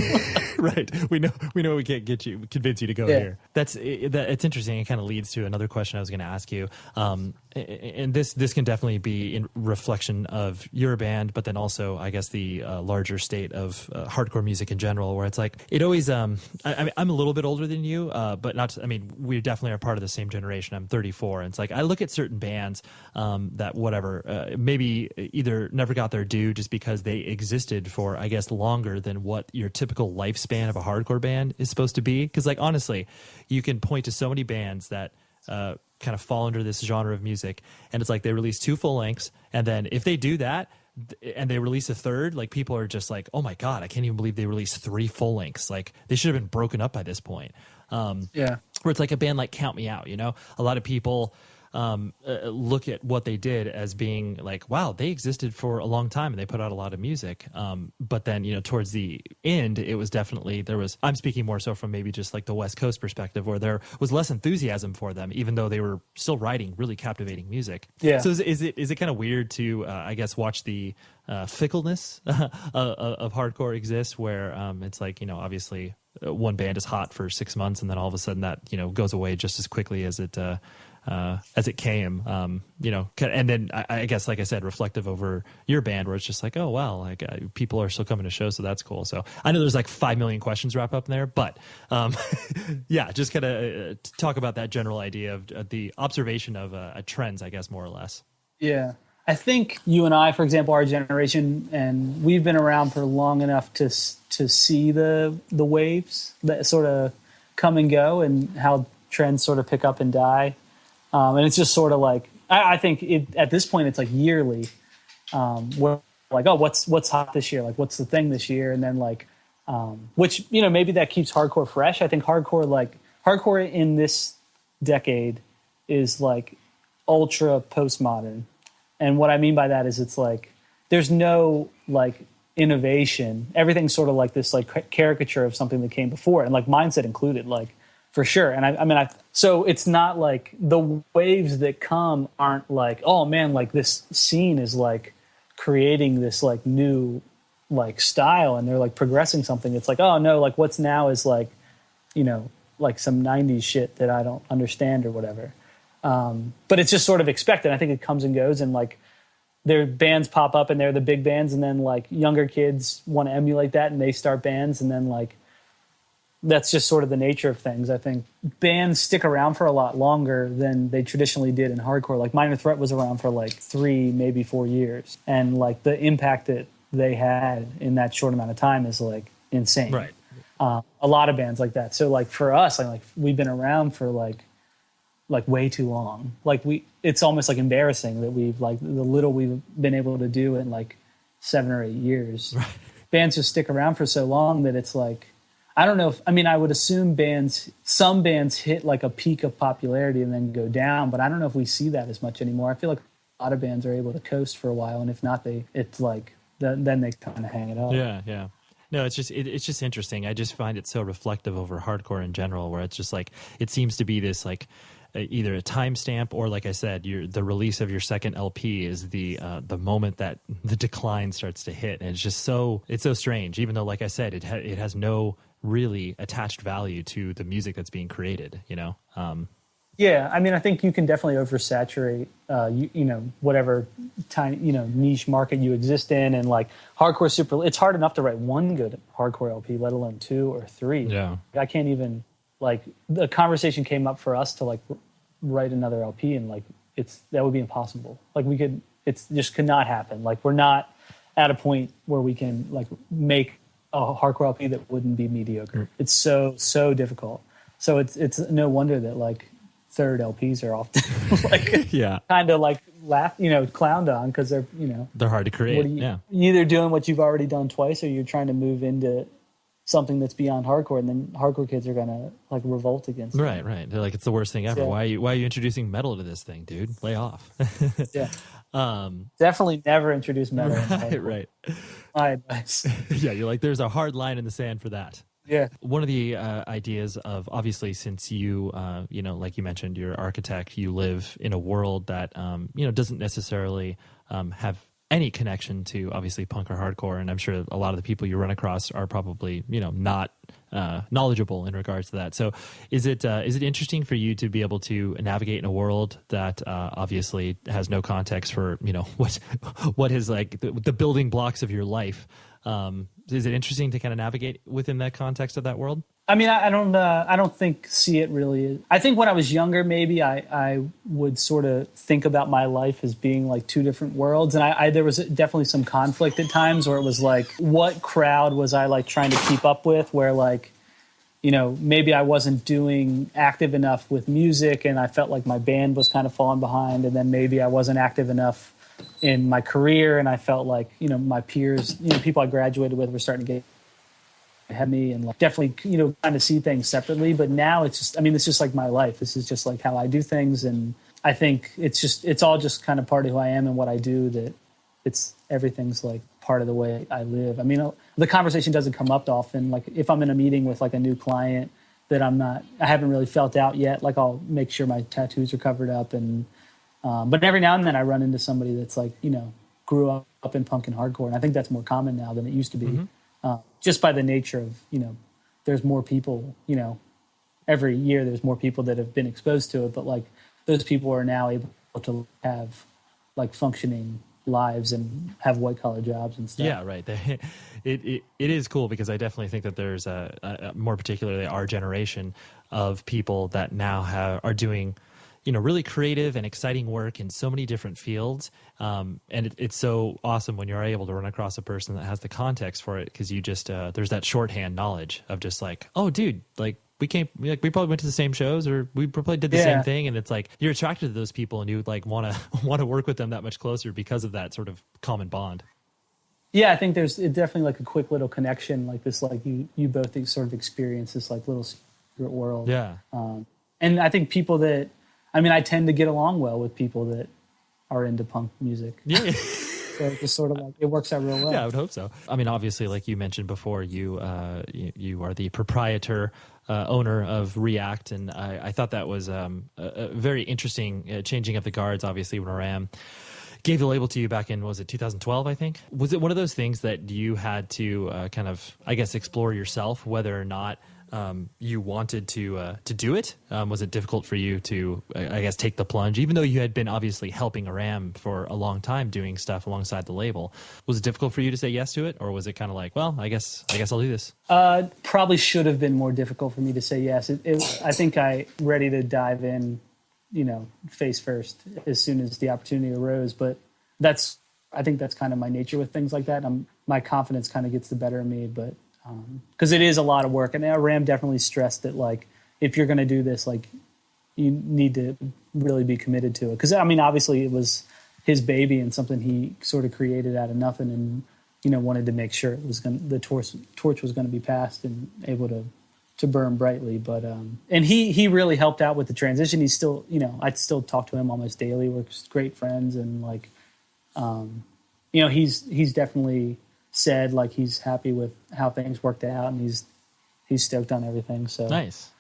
Right. We know we can't convince you to go here. It's interesting. It kind of leads to another question I was going to ask you. And this can definitely be in reflection of your band, but then also I guess the larger state of hardcore music in general, where it's like, it always, I'm a little bit older than you, but we definitely are part of the same generation. I'm 34. And it's like, I look at certain bands that maybe either never got their due just because they existed for, I guess, longer than what your typical lifespan of a hardcore band is supposed to be. Because like, honestly, you can point to so many bands that kind of fall under this genre of music, and it's like they release 2 full lengths, and then if they do that and they release a third, like people are just like, oh my God, I can't even believe they released 3 full lengths. Like they should have been broken up by this point. Where it's like a band like Count Me Out, you know, a lot of people look at what they did as being like, wow, they existed for a long time and they put out a lot of music. But then, you know, towards the end, it was definitely, I'm speaking more so from maybe just like the West Coast perspective, where there was less enthusiasm for them, even though they were still writing really captivating music. Yeah. So is it kind of weird to, I guess, watch the fickleness of hardcore exist, where it's like, you know, obviously one band is hot for 6 months and then all of a sudden that, you know, goes away just as quickly as it came, you know, and then I guess, like I said, reflective over your band, where it's just like, oh, wow, like people are still coming to shows, so that's cool. So I know there's like 5 million questions wrapped up in there, but yeah, just kind of talk about that general idea of the observation of trends, I guess, more or less. Yeah. I think you and I, for example, our generation, and we've been around for long enough to see the waves that sort of come and go and how trends sort of pick up and die. And it's just sort of like, I think at this point it's like yearly, where like, oh, what's hot this year? Like, what's the thing this year? And then like, which, you know, maybe that keeps hardcore fresh. I think hardcore in this decade is like ultra postmodern. And what I mean by that is it's like, there's no like innovation. Everything's sort of like this like caricature of something that came before, and like mindset included, like for sure. And so it's not like the waves that come aren't like, oh man, like this scene is like creating this like new like style and they're like progressing something. It's like, oh no, like what's now is like, you know, like some 90s shit that I don't understand or whatever. But it's just sort of expected. I think it comes and goes, and like their bands pop up and they're the big bands, and then like younger kids want to emulate that and they start bands, and then like that's just sort of the nature of things. I think bands stick around for a lot longer than they traditionally did in hardcore. Like Minor Threat was around for like 3, maybe 4 years, and like the impact that they had in that short amount of time is like insane. Right. A lot of bands like that. So like for us, like we've been around for like way too long. Like it's almost like embarrassing that we've like the little we've been able to do in like 7 or 8 years. Right. Bands just stick around for so long that it's like, I don't know if, I mean, I would assume some bands hit like a peak of popularity and then go down, but I don't know if we see that as much anymore. I feel like a lot of bands are able to coast for a while, and if not, it's like, then they kind of hang it up. Yeah, yeah. No, it's just interesting. I just find it so reflective over hardcore in general, where it's just like, it seems to be this like, either a timestamp or, like I said, the release of your second LP is the moment that the decline starts to hit, and it's so strange. Even though, like I said, it has no really attached value to the music that's being created. You know. Yeah, I mean, I think you can definitely oversaturate, whatever tiny, niche market you exist in, and like hardcore it's hard enough to write one good hardcore LP, let alone 2 or 3. Yeah, I can't even. Like the conversation came up for us to like write another LP, and like that would be impossible. Like it just could not happen. Like we're not at a point where we can like make a hardcore LP that wouldn't be mediocre. It's so difficult. So it's no wonder that like third LPs are often like kind of like clowned on, because they're hard to create. You're either doing what you've already done twice, or you're trying to move into something that's beyond hardcore, and then hardcore kids are gonna like revolt against it. Right. They're like, it's the worst thing ever. Yeah. Why are you introducing metal to this thing, dude? Lay off. Yeah. Definitely never introduce metal. Right. My advice. Yeah, you're like, there's a hard line in the sand for that. Yeah. One of the ideas of, obviously, since you, like you mentioned, you're an architect, you live in a world that, doesn't necessarily have any connection to obviously punk or hardcore, and I'm sure a lot of the people you run across are probably not knowledgeable in regards to that. So is it interesting for you to be able to navigate in a world that obviously has no context for what is like the building blocks of your life? Is it interesting to kind of navigate within that context of that world? I mean, I don't see it really. I think when I was younger, maybe I would sort of think about my life as being like two different worlds. And there was definitely some conflict at times where it was like, what crowd was I like trying to keep up with, where like, maybe I wasn't doing active enough with music, and I felt like my band was kind of falling behind. And then maybe I wasn't active enough in my career, and I felt like, my peers, people I graduated with were starting to get ahead of me, and like definitely, kind of see things separately. But now it's just like my life. This is just like how I do things. And I think it's all just kind of part of who I am and what I do, that everything's like part of the way I live. I mean, the conversation doesn't come up often. Like if I'm in a meeting with like a new client that I haven't really felt out yet, like I'll make sure my tattoos are covered up. And, but every now and then I run into somebody that's like, grew up in punk and hardcore. And I think that's more common now than it used to be. Mm-hmm. Just by the nature of, there's more people, every year there's more people that have been exposed to it, but like those people are now able to have like functioning lives and have white collar jobs and stuff. Yeah, right. It is cool, because I definitely think that there's more particularly our generation of people that now are doing really creative and exciting work in so many different fields. And it's so awesome when you're able to run across a person that has the context for it, because you just, there's that shorthand knowledge of just like, oh, dude, like we probably went to the same shows, or we probably did the same thing. And it's like, you're attracted to those people, and you like want to work with them that much closer because of that sort of common bond. Yeah, I think there's definitely like a quick little connection, like this, like you both sort of experience this like little secret world. Yeah. And I think people that, I tend to get along well with people that are into punk music. Yeah. So it's just sort of like, it works out real well. Yeah, I would hope so. Obviously, like you mentioned before, you are the proprietor, owner of React, and I thought that was a very interesting changing of the guards, obviously, when Ram gave the label to you back in, was it 2012, I think? Was it one of those things that you had to kind of, I guess, explore yourself, whether or not you wanted to do it? Was it difficult for you to, I guess, take the plunge, even though you had been obviously helping Aram for a long time doing stuff alongside the label? Was it difficult for you to say yes to it, or was it kind of like, well, I guess I'll do this? Probably should have been more difficult for me to say yes. I think I ready to dive in, face first as soon as the opportunity arose. But I think that's kind of my nature with things like that. My confidence kind of gets the better of me, but because it is a lot of work. And Ram definitely stressed that, like, if you're going to do this, like, you need to really be committed to it. Because, I mean, obviously it was his baby and something he sort of created out of nothing, and, wanted to make sure the torch was going to be passed and able to burn brightly. But and he really helped out with the transition. He's still, I'd still talk to him almost daily. We're great friends, and like, he's definitely said like he's happy with how things worked out, and he's stoked on everything. So nice.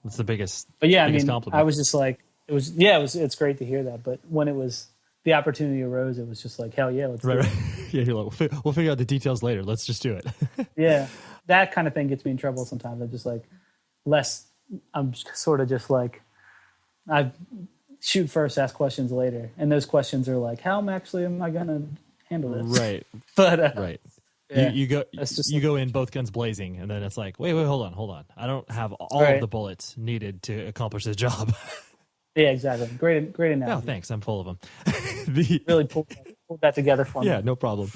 That's the biggest. But yeah, compliment. I was just like, it's great to hear that. But when the opportunity arose, it was just like, hell yeah, let's do it. Yeah, you're like, we'll figure out the details later. Let's just do it. Yeah, that kind of thing gets me in trouble sometimes. I'm just like, I'm sort of just like, I shoot first, ask questions later, and those questions are like, how actually am I gonna handle this? Right. But right. Yeah, you go in both guns blazing, and then it's like, wait, hold on. I don't have all of the bullets needed to accomplish this job. Yeah, exactly. Great analogy. Oh, thanks. I'm full of them. Really pulled that together for me. Yeah, no problem.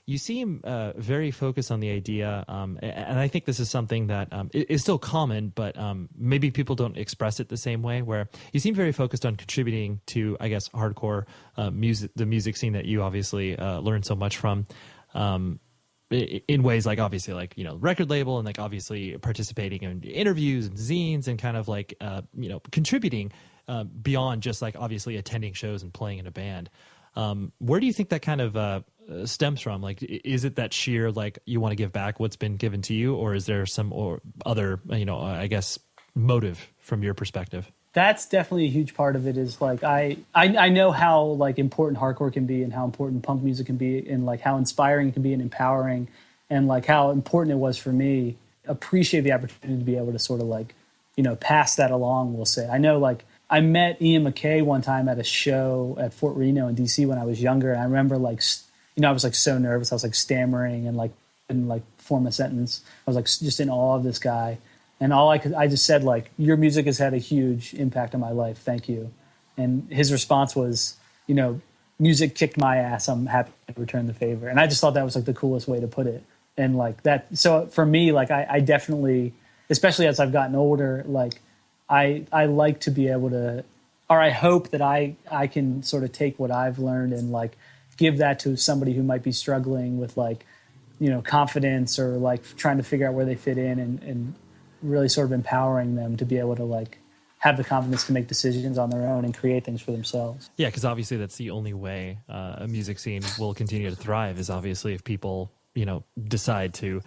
You seem very focused on the idea, and I think this is something that is still common, but maybe people don't express it the same way, where you seem very focused on contributing to, I guess, hardcore music, the music scene that you obviously learned so much from. In ways like, obviously, like, record label, and like obviously participating in interviews and zines, and kind of like contributing beyond just like obviously attending shows and playing in a band. Where do you think that kind of stems from? Like, is it that sheer like you want to give back what's been given to you, or is there some or other I guess motive from your perspective? That's definitely a huge part of it. Is like I know how like important hardcore can be, and how important punk music can be, and like how inspiring it can be and empowering, and like how important it was for me. Appreciate the opportunity to be able to sort of like pass that along. We'll say I know like I met Ian MacKaye one time at a show at Fort Reno in DC when I was younger, and I remember like I was like so nervous. I was like stammering and like couldn't like form a sentence. I was like just in awe of this guy. And I just said, like, your music has had a huge impact on my life. Thank you. And his response was, music kicked my ass. I'm happy to return the favor. And I just thought that was like the coolest way to put it. And like that, so for me, like I definitely, especially as I've gotten older, like I like to be able to, or I hope that I can sort of take what I've learned and like give that to somebody who might be struggling with like, confidence, or like trying to figure out where they fit in, and really sort of empowering them to be able to like have the confidence to make decisions on their own and create things for themselves. Yeah, because obviously that's the only way a music scene will continue to thrive, is obviously if people, decide to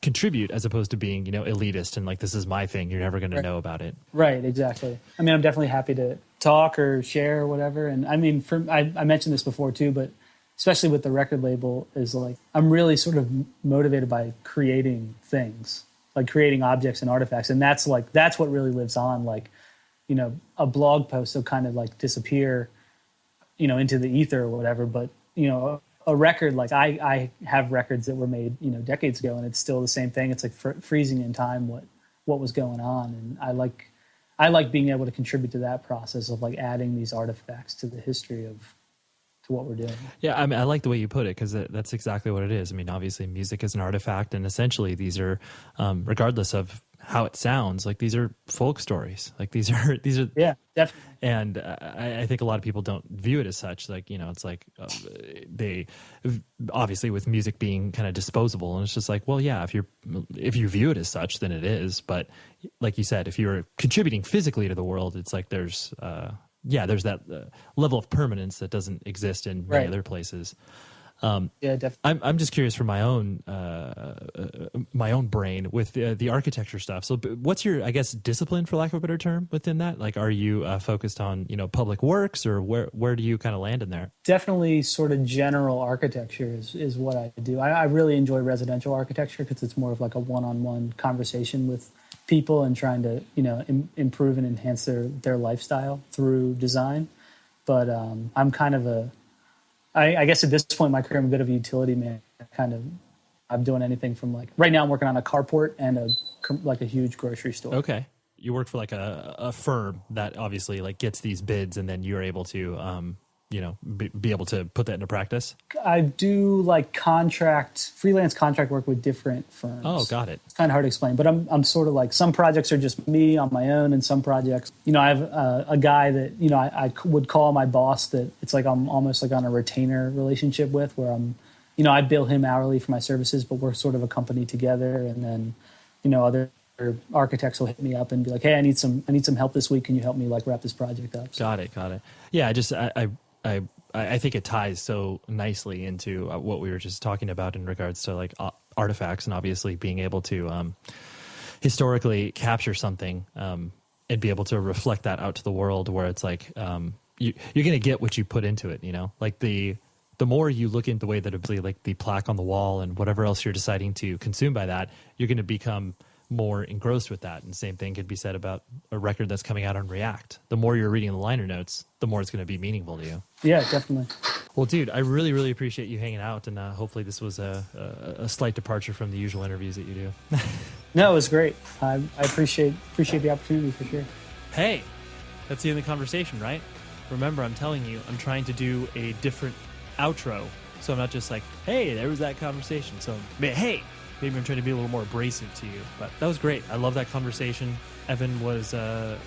contribute as opposed to being, elitist and like, this is my thing, you're never going to know about it. Right, exactly. I mean, I'm definitely happy to talk or share or whatever. And I mean, I mentioned this before too, but especially with the record label, is like, I'm really sort of motivated by creating things. Like creating objects and artifacts. And that's what really lives on. Like, a blog post will kind of like disappear, into the ether or whatever. But, a record, like I have records that were made, decades ago, and it's still the same thing. It's like freezing in time what was going on. And I like being able to contribute to that process of like adding these artifacts to the history of to what we're doing. Yeah, I mean, I like the way you put it, because that's exactly what it is. I mean, obviously music is an artifact, and essentially these are, regardless of how it sounds, like these are folk stories. Like these are yeah, definitely. And I think a lot of people don't view it as such. Like, it's like they obviously, with music being kind of disposable, and it's just like, well, yeah, if you view it as such, then it is. But like you said, if you're contributing physically to the world, it's like there's that level of permanence that doesn't exist in many other places. Yeah, definitely. I'm just curious for my own brain with the architecture stuff. So what's your, I guess, discipline, for lack of a better term, within that? Like, are you focused on, public works, or where do you kind of land in there? Definitely sort of general architecture is what I do. I really enjoy residential architecture because it's more of like a one-on-one conversation with people and trying to, improve and enhance their lifestyle through design. But I'm kind of I guess at this point in my career, I'm a bit of a utility man. I'm doing anything from, like, right now I'm working on a carport and a huge grocery store. Okay. You work for like a firm that obviously like gets these bids, and then you're able to, be able to put that into practice. I do like freelance contract work with different firms. Oh, got it. It's kind of hard to explain, but I'm sort of like, some projects are just me on my own, and some projects, I have a guy that, I would call my boss that it's like I'm almost like on a retainer relationship with, where I bill him hourly for my services, but we're sort of a company together. And then, other architects will hit me up and be like, hey, I need some help this week. Can you help me like wrap this project up? So. Got it. Yeah. I think it ties so nicely into what we were just talking about in regards to like artifacts, and obviously being able to historically capture something and be able to reflect that out to the world, where it's like you're going to get what you put into it, like the more you look into the way that like the plaque on the wall and whatever else you're deciding to consume by that, you're going to become more engrossed with that. And same thing could be said about a record that's coming out on React. The more you're reading the liner notes, the more it's going to be meaningful to you. Yeah, definitely. Well, dude, I really, really appreciate you hanging out, and hopefully this was a slight departure from the usual interviews that you do. No, it was great. I appreciate the opportunity, for sure. Hey, that's the end of the conversation, right? Remember, I'm telling you, I'm trying to do a different outro, so I'm not just like, hey, there was that conversation. So, hey, maybe I'm trying to be a little more abrasive to you, but that was great. I love that conversation. Evan was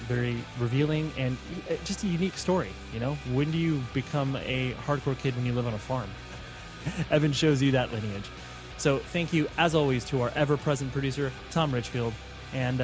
very revealing, and just a unique story. When do you become a hardcore kid when you live on a farm? Evan shows you that lineage. So thank you, as always, to our ever-present producer, Tom Richfield. And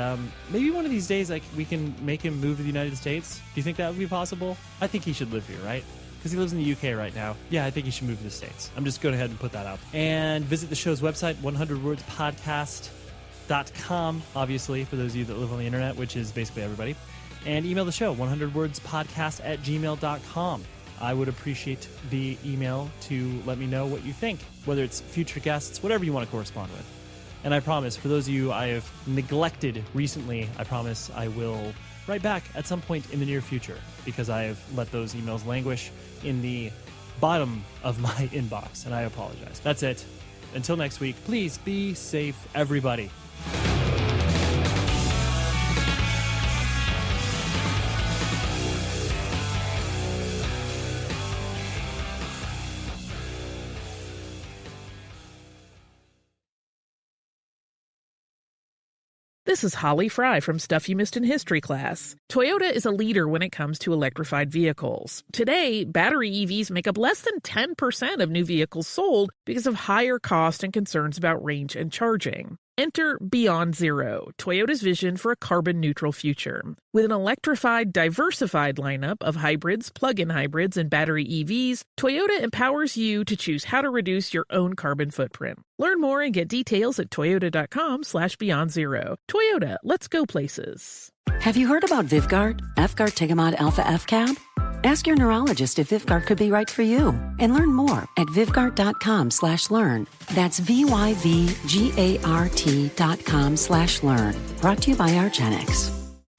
maybe one of these days, like, we can make him move to the United States. Do you think that would be possible? I think he should live here, right? Because he lives in the UK right now. Yeah, I think he should move to the States. I'm just going ahead and put that out. And visit the show's website, 100wordspodcast.com, obviously, for those of you that live on the internet, which is basically everybody. And email the show, 100wordspodcast@gmail.com. I would appreciate the email to let me know what you think, whether it's future guests, whatever you want to correspond with. And I promise, for those of you I have neglected recently, I promise I will write back at some point in the near future, because I have let those emails languish in the bottom of my inbox, and I apologize. That's it. Until next week, please be safe, everybody. This is Holly Fry from Stuff You Missed in History class. Toyota is a leader when it comes to electrified vehicles. Today, battery EVs make up less than 10% of new vehicles sold because of higher cost and concerns about range and charging. Enter Beyond Zero, Toyota's vision for a carbon-neutral future. With an electrified, diversified lineup of hybrids, plug-in hybrids, and battery EVs, Toyota empowers you to choose how to reduce your own carbon footprint. Learn more and get details at toyota.com/beyondzero. Toyota, let's go places. Have you heard about Vyvgart, F-Gart Tigamod Alpha FCAB? Ask your neurologist if Vyvgart could be right for you, and learn more at vyvgart.com/learn. That's VYVGART.com/learn. Brought to you by Argenx.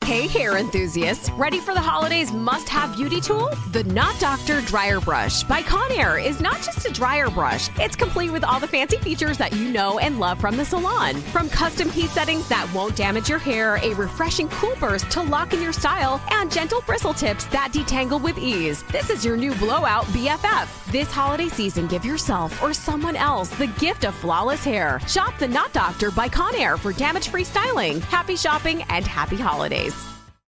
Hey, hair enthusiasts. Ready for the holidays must-have beauty tool? The Not Doctor Dryer Brush by Conair is not just a dryer brush. It's complete with all the fancy features that you know and love from the salon. From custom heat settings that won't damage your hair, a refreshing cool burst to lock in your style, and gentle bristle tips that detangle with ease. This is your new blowout BFF. This holiday season, give yourself or someone else the gift of flawless hair. Shop the Not Doctor by Conair for damage-free styling. Happy shopping and happy holidays.